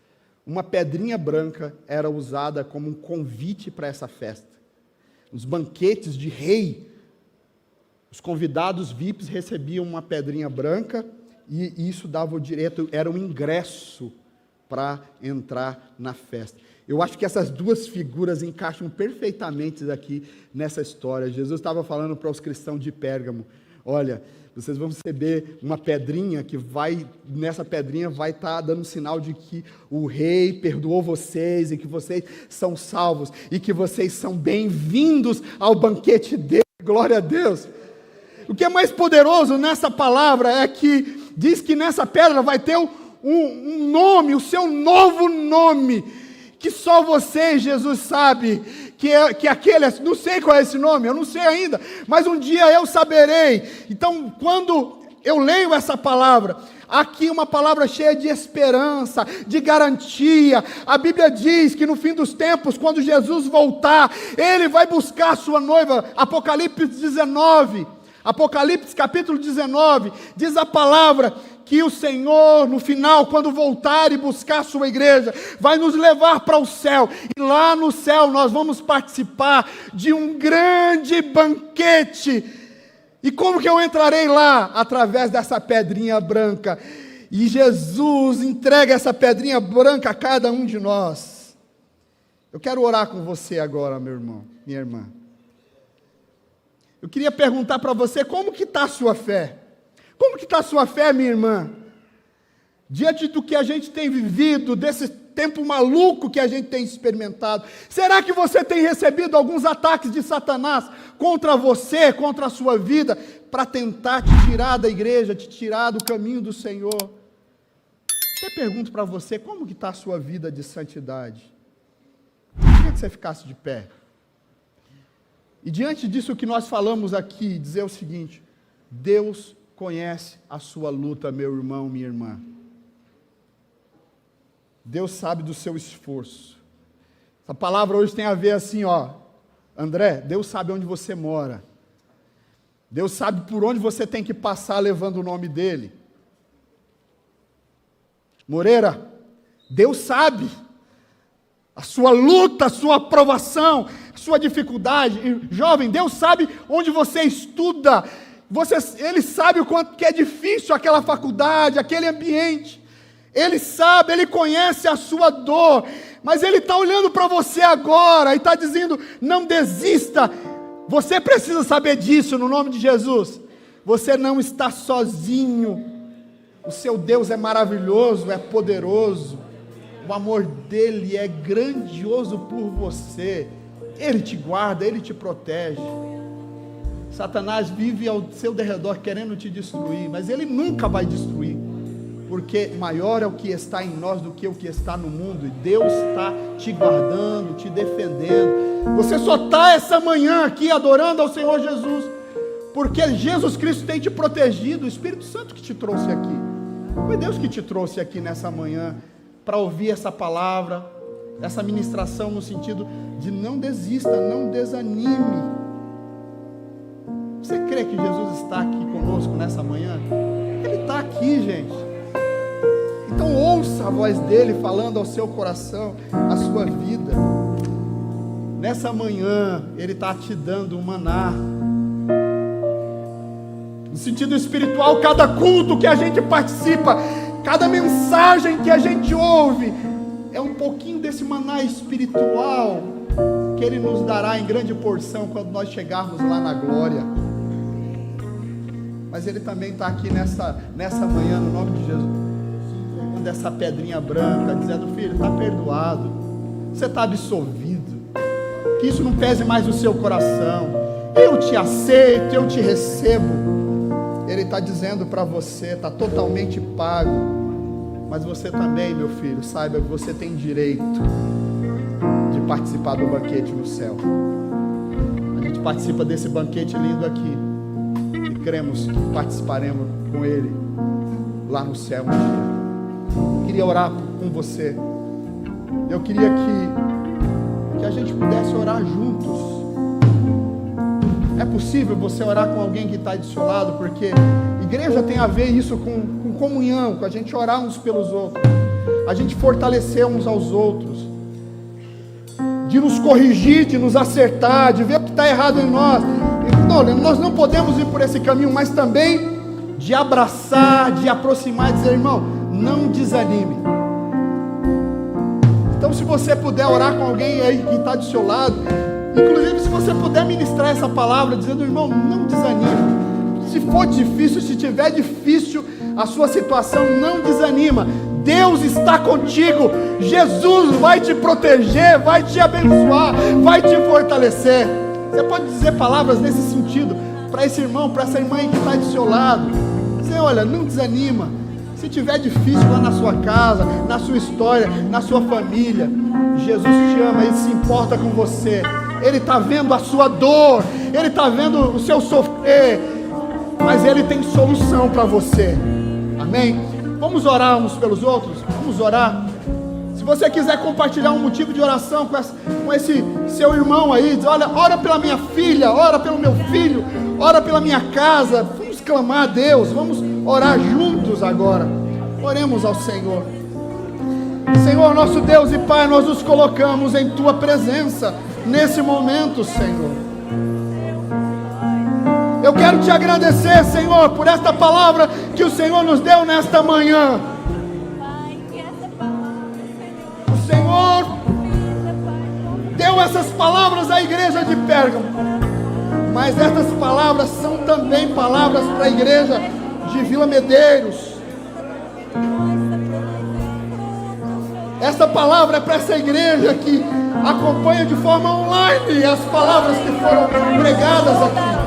Uma pedrinha branca era usada como um convite para essa festa. Os banquetes de rei, os convidados VIPs recebiam uma pedrinha branca, e isso dava o direito, era um ingresso para entrar na festa. Eu acho que essas duas figuras encaixam perfeitamente aqui nessa história. Jesus estava falando para os cristãos de Pérgamo: olha, vocês vão receber uma pedrinha que nessa pedrinha vai estar dando sinal de que o rei perdoou vocês e que vocês são salvos e que vocês são bem-vindos ao banquete dele. Glória a Deus. O que é mais poderoso nessa palavra é que diz que nessa pedra vai ter um nome, o seu novo nome, que só você, Jesus, sabe, que aquele, não sei qual é esse nome, eu não sei ainda, mas um dia eu saberei. Então, quando eu leio essa palavra, aqui uma palavra cheia de esperança, de garantia. A Bíblia diz que no fim dos tempos, quando Jesus voltar, ele vai buscar a sua noiva. Apocalipse capítulo 19, diz a palavra que o Senhor, no final, quando voltar e buscar a sua igreja, vai nos levar para o céu, e lá no céu nós vamos participar de um grande banquete. E como que eu entrarei lá? Através dessa pedrinha branca, e Jesus entrega essa pedrinha branca a cada um de nós. Eu quero orar com você agora, meu irmão, minha irmã. Eu queria perguntar para você, como que está a sua fé? Como que está a sua fé, minha irmã? Diante do que a gente tem vivido, desse tempo maluco que a gente tem experimentado, será que você tem recebido alguns ataques de Satanás contra você, contra a sua vida, para tentar te tirar da igreja, te tirar do caminho do Senhor? Eu pergunto para você, como que está a sua vida de santidade? Eu queria que você ficasse de pé. E diante disso que nós falamos aqui, dizer o seguinte: Deus conhece a sua luta, meu irmão, minha irmã. Deus sabe do seu esforço. Essa palavra hoje tem a ver assim, André, Deus sabe onde você mora. Deus sabe por onde você tem que passar levando o nome dEle. Moreira, Deus sabe a sua luta, a sua provação, a sua dificuldade. E, jovem, Deus sabe onde você estuda. Ele sabe o quanto que é difícil aquela faculdade, aquele ambiente. Ele sabe, Ele conhece a sua dor. Mas Ele está olhando para você agora e está dizendo: não desista. Você precisa saber disso no nome de Jesus. Você não está sozinho. O seu Deus é maravilhoso, é poderoso. O amor dEle é grandioso por você. Ele te guarda, Ele te protege. Satanás vive ao seu derredor querendo te destruir, mas ele nunca vai destruir, porque maior é o que está em nós do que o que está no mundo, e Deus está te guardando, te defendendo. Você só está essa manhã aqui adorando ao Senhor Jesus, porque Jesus Cristo tem te protegido, o Espírito Santo que te trouxe aqui. Foi Deus que te trouxe aqui nessa manhã, para ouvir essa palavra, essa ministração no sentido de não desista, não desanime. Você crê que Jesus está aqui conosco nessa manhã? Ele está aqui, gente. Então ouça a voz dele falando ao seu coração, à sua vida. Nessa manhã, ele está te dando um maná. No sentido espiritual, cada culto que a gente participa, cada mensagem que a gente ouve, é um pouquinho desse maná espiritual que Ele nos dará em grande porção quando nós chegarmos lá na glória. Mas Ele também está aqui nessa manhã, no nome de Jesus, dando essa pedrinha branca, dizendo: filho, está perdoado, você está absolvido, que isso não pese mais no seu coração, eu te aceito, eu te recebo. Ele está dizendo para você: está totalmente pago. Mas você também, meu filho, saiba que você tem direito de participar do banquete no céu. A gente participa desse banquete lindo aqui, e cremos que participaremos com Ele lá no céu um dia. Eu queria orar com você. Eu queria que a gente pudesse orar juntos. É possível você orar com alguém que está do seu lado, porque igreja tem a ver isso com comunhão, com a gente orar uns pelos outros, a gente fortalecer uns aos outros, de nos corrigir, de nos acertar, de ver o que está errado em nós. Nós não podemos ir por esse caminho, mas também de abraçar, de aproximar e dizer: irmão, não desanime. Então, se você puder orar com alguém aí que está do seu lado, inclusive se você puder ministrar essa palavra, dizendo: irmão, não desanime. Se for difícil, se tiver difícil a sua situação, não desanima. Deus está contigo. Jesus vai te proteger, vai te abençoar, vai te fortalecer. Você pode dizer palavras nesse sentido para esse irmão, para essa irmã que está do seu lado. Você olha, não desanima. Se tiver difícil lá na sua casa, na sua história, na sua família, Jesus te ama, Ele se importa com você. Ele está vendo a sua dor, Ele está vendo o seu sofrer, mas Ele tem solução para você. Amém? Vamos orar uns pelos outros? Vamos orar. Se você quiser compartilhar um motivo de oração com esse seu irmão aí, diz, olha, ora pela minha filha, ora pelo meu filho, ora pela minha casa. Vamos clamar a Deus, vamos orar juntos agora. Oremos ao Senhor. Senhor, nosso Deus e Pai, nós nos colocamos em Tua presença nesse momento, Senhor. Eu quero te agradecer, Senhor, por esta palavra que o Senhor nos deu nesta manhã. O Senhor deu essas palavras à igreja de Pérgamo, mas essas palavras são também palavras para a igreja de Vila Medeiros. Essa palavra é para essa igreja que acompanha de forma online as palavras que foram pregadas aqui.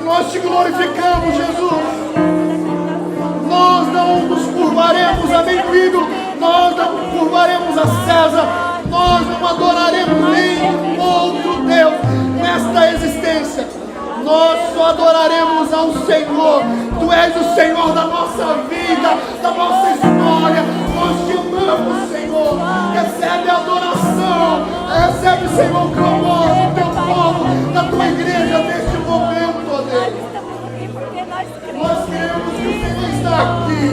Nós te glorificamos, Jesus. Nós não nos curvaremos a nenhum ídolo, nós não curvaremos a César, nós não adoraremos nenhum outro Deus nesta existência. Nós só adoraremos ao Senhor. Tu és o Senhor da nossa vida, da nossa história. Nós te amamos, Senhor. Recebe a adoração, recebe, Senhor, o clamor do teu povo, da tua igreja neste momento, ó Deus. Nós cremos que o Senhor está aqui,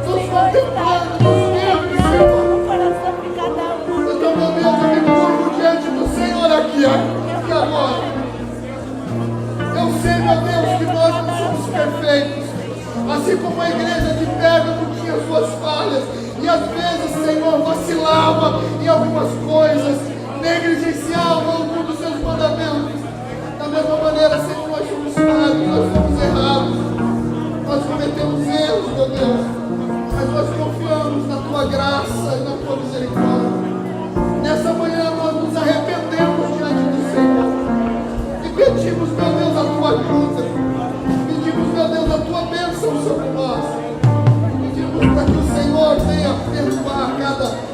nos contemplando, nos vendo, Senhor. Então, meu Deus, eu me curvo diante do Senhor aqui agora. Eu sei, meu Deus, que nós não somos perfeitos, assim como a igreja de Pérgamo tinha suas falhas, e às vezes, Senhor, vacilava em algumas coisas, negligenciava algum dos seus mandamentos. Da mesma maneira, Senhor, nós somos falhos, nós somos errados, nós cometemos erros, meu Deus, mas nós confiamos na Tua graça e na Tua misericórdia. Nessa manhã nós nos arrependemos diante do Senhor e pedimos, meu Deus, a Tua ajuda, pedimos, meu Deus, a Tua bênção sobre nós, pedimos para que o Senhor venha perdoar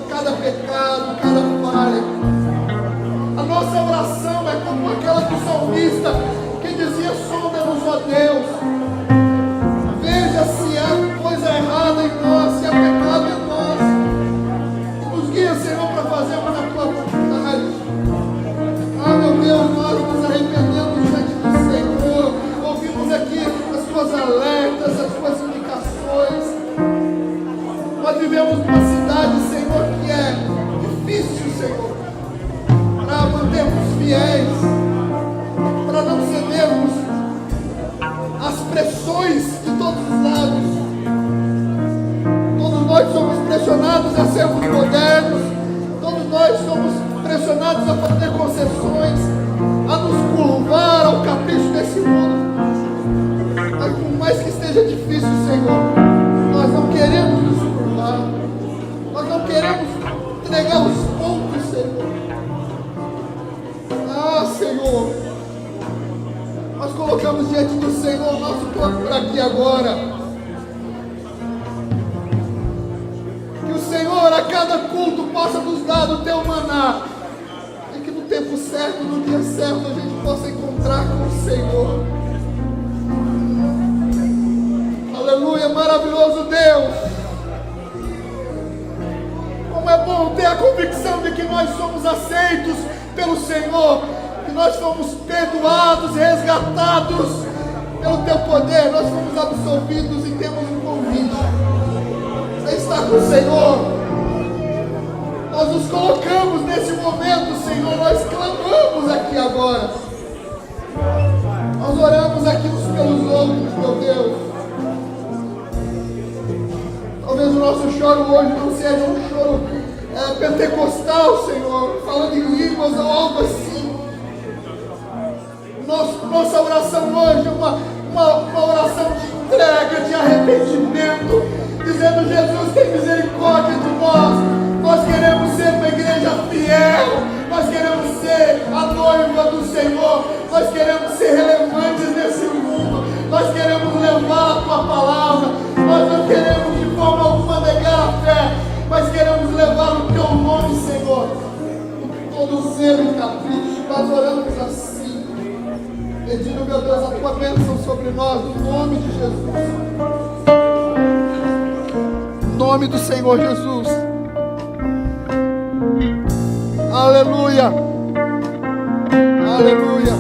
cada pecado, cada falha. A nossa oração é como aquela do salmista que dizia: sonda-nos, ó Deus, veja se há coisa errada em nós, se há pecado em nós, e nos guia, Senhor, para fazermos a Tua vontade. Ah, meu Deus, nós nos arrependemos diante do Senhor, ouvimos aqui as Tuas alertas, as Tuas indicações. Nós vivemos numa cidade, Senhor, que é difícil, Senhor, para mantermos fiéis, para não cedermos às pressões de todos os lados. Todos nós somos pressionados a sermos modernos, todos nós somos pressionados a fazer concessões, a nos curvar ao capricho desse mundo. Mas por mais que esteja difícil, Senhor, nós não queremos nos curvar, nós não queremos entregar os pontos, Senhor. Ah, Senhor, nós colocamos diante do Senhor o nosso plano por aqui agora. Que o Senhor a cada culto possa nos dar do Teu maná, e que no tempo certo, no dia certo, a gente possa encontrar com o Senhor. Aleluia, maravilhoso Deus. Como é bom ter a convicção de que nós somos aceitos pelo Senhor, que nós fomos perdoados, resgatados pelo Teu poder, nós fomos absolvidos e temos um convite. Você está com o Senhor? Nós nos colocamos nesse momento, Senhor, nós clamamos aqui agora. Nós oramos aqui uns pelos outros, meu Deus. Talvez o nosso choro hoje não seja um choro pentecostal, Senhor, falando em línguas ou algo assim. Nosso Nossa oração hoje é uma oração de entrega, de arrependimento, dizendo: Jesus, tem misericórdia de nós. Nós queremos ser uma igreja fiel, nós queremos ser a noiva do Senhor, nós queremos ser relevantes nesse mundo, nós queremos levar a Tua palavra, nós não queremos de forma alguma negar a fé, mas queremos levar o Teu nome, Senhor, com todo zelo e capricho. Nós oramos assim, pedindo, meu Deus, a Tua bênção sobre nós, no nome de Jesus, no nome do Senhor Jesus. Aleluia, aleluia,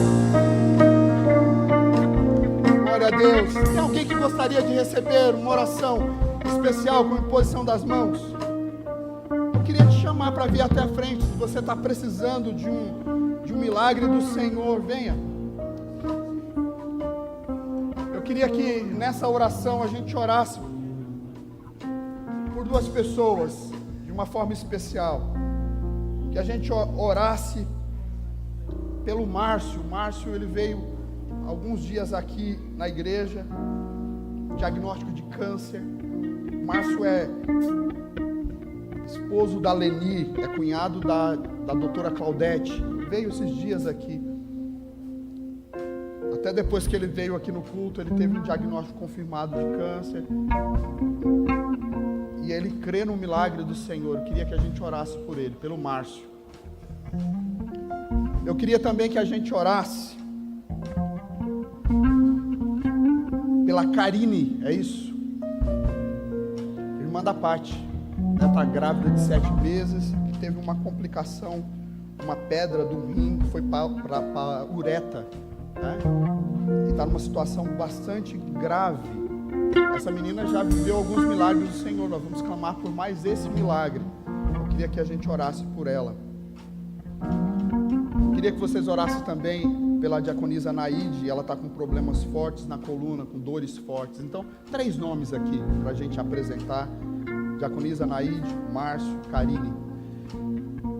glória a Deus. Tem alguém que gostaria de receber uma oração especial com imposição das mãos? Eu queria te chamar para vir até a frente. Se você está precisando de um milagre do Senhor, venha. Eu queria que nessa oração a gente orasse por duas pessoas de uma forma especial. Que a gente orasse pelo Márcio. O Márcio, ele veio alguns dias aqui na igreja, diagnóstico de câncer. O Márcio é esposo da Leni, é cunhado da doutora Claudete. Veio esses dias aqui. Até depois que ele veio aqui no culto, ele teve um diagnóstico confirmado de câncer. E ele crê no milagre do Senhor. Eu queria que a gente orasse por ele, pelo Márcio. Eu queria também que a gente orasse pela Karine, é isso? Irmã da Pati. Ela está grávida de 7 meses, que teve uma complicação, uma pedra do rim que foi para a ureta, né? E está numa situação bastante grave. Essa menina já viveu alguns milagres do Senhor. Nós vamos clamar por mais esse milagre. Eu queria que a gente orasse por ela. Eu queria que vocês orassem também pela diaconisa Naide. Ela está com problemas fortes na coluna, com dores fortes. Então, 3 nomes aqui para a gente apresentar: diaconisa Naide, Márcio, Karine.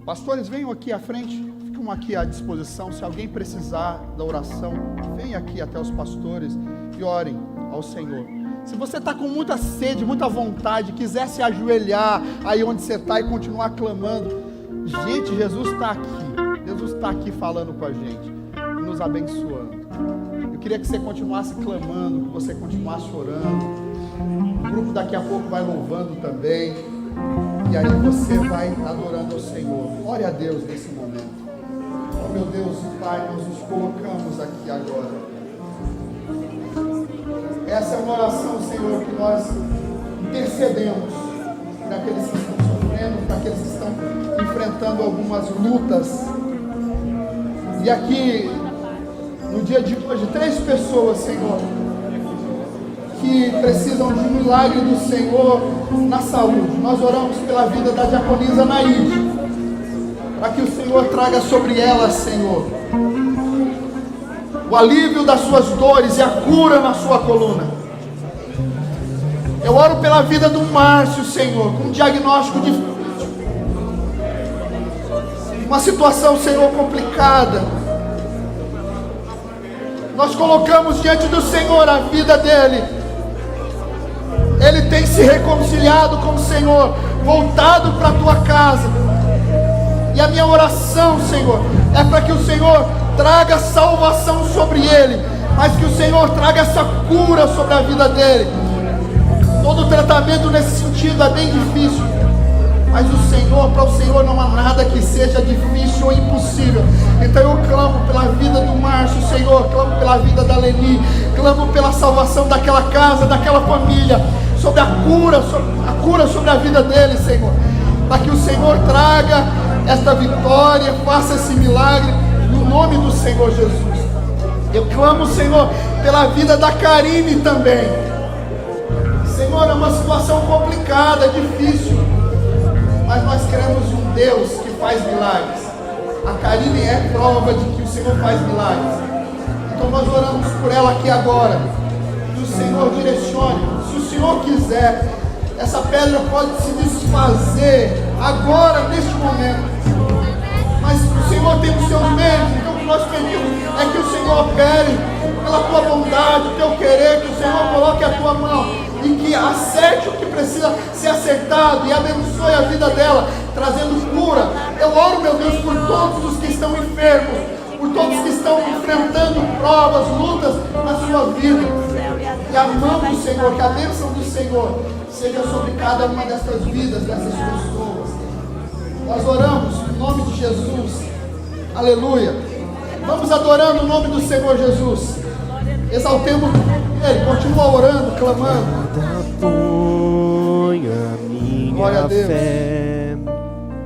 Pastores, venham aqui à frente. Ficam aqui à disposição. Se alguém precisar da oração, venha aqui até os pastores e orem ao Senhor. Se você está com muita sede, muita vontade, quiser se ajoelhar aí onde você está e continuar clamando, gente, Jesus está aqui. Jesus está aqui falando com a gente, nos abençoando. Eu queria que você continuasse clamando, que você continuasse orando. O grupo daqui a pouco vai louvando também. E aí você vai adorando ao Senhor. Glória a Deus nesse momento. Oh, meu Deus, Pai, nós nos colocamos aqui agora. Essa é uma oração, Senhor, que nós intercedemos para aqueles que estão sofrendo, para aqueles que estão enfrentando algumas lutas. E aqui, no dia de hoje, 3 pessoas, Senhor, que precisam de um milagre do Senhor na saúde. Nós oramos pela vida da diaconisa Naide, para que o Senhor traga sobre ela, Senhor, o alívio das suas dores e a cura na sua coluna. Eu oro pela vida do Márcio, Senhor, com um diagnóstico de uma situação, Senhor, complicada. Nós colocamos diante do Senhor a vida dele. Ele tem se reconciliado com o Senhor, voltado para a tua casa. E a minha oração, Senhor, é para que o Senhor traga salvação sobre ele, mas que o Senhor traga essa cura sobre a vida dele. Todo tratamento nesse sentido é bem difícil, mas o Senhor, para o Senhor não há nada que seja difícil ou impossível. Então eu clamo pela vida do Márcio, Senhor, clamo pela vida da Leni, clamo pela salvação daquela casa, daquela família, sobre a cura sobre a vida dele, Senhor, para que o Senhor traga esta vitória, faça esse milagre no nome do Senhor Jesus. Eu clamo, Senhor, pela vida da Karine também. Senhor, é uma situação complicada, difícil, mas nós queremos um Deus que faz milagres. A Karine é prova de que o Senhor faz milagres. Então nós oramos por ela aqui agora, que o Senhor direcione. Se o Senhor quiser, essa pedra pode se desfazer agora, neste momento. Mas o Senhor tem os seus meios, então que nós pedimos é que o Senhor opere pela tua bondade, o teu querer, que o Senhor coloque a tua mão e que acerte o que precisa ser acertado e abençoe a vida dela, trazendo cura. Eu oro, meu Deus, por todos os que estão enfermos, por todos que estão enfrentando provas, lutas na sua vida. Que a mão do Senhor, que a bênção do Senhor seja sobre cada uma dessas vidas, dessas pessoas. Nós oramos em nome de Jesus. Aleluia. Vamos adorando o nome do Senhor Jesus. Exaltemos Ele. Continua orando, clamando. Ponho a minha Glória a Deus. fé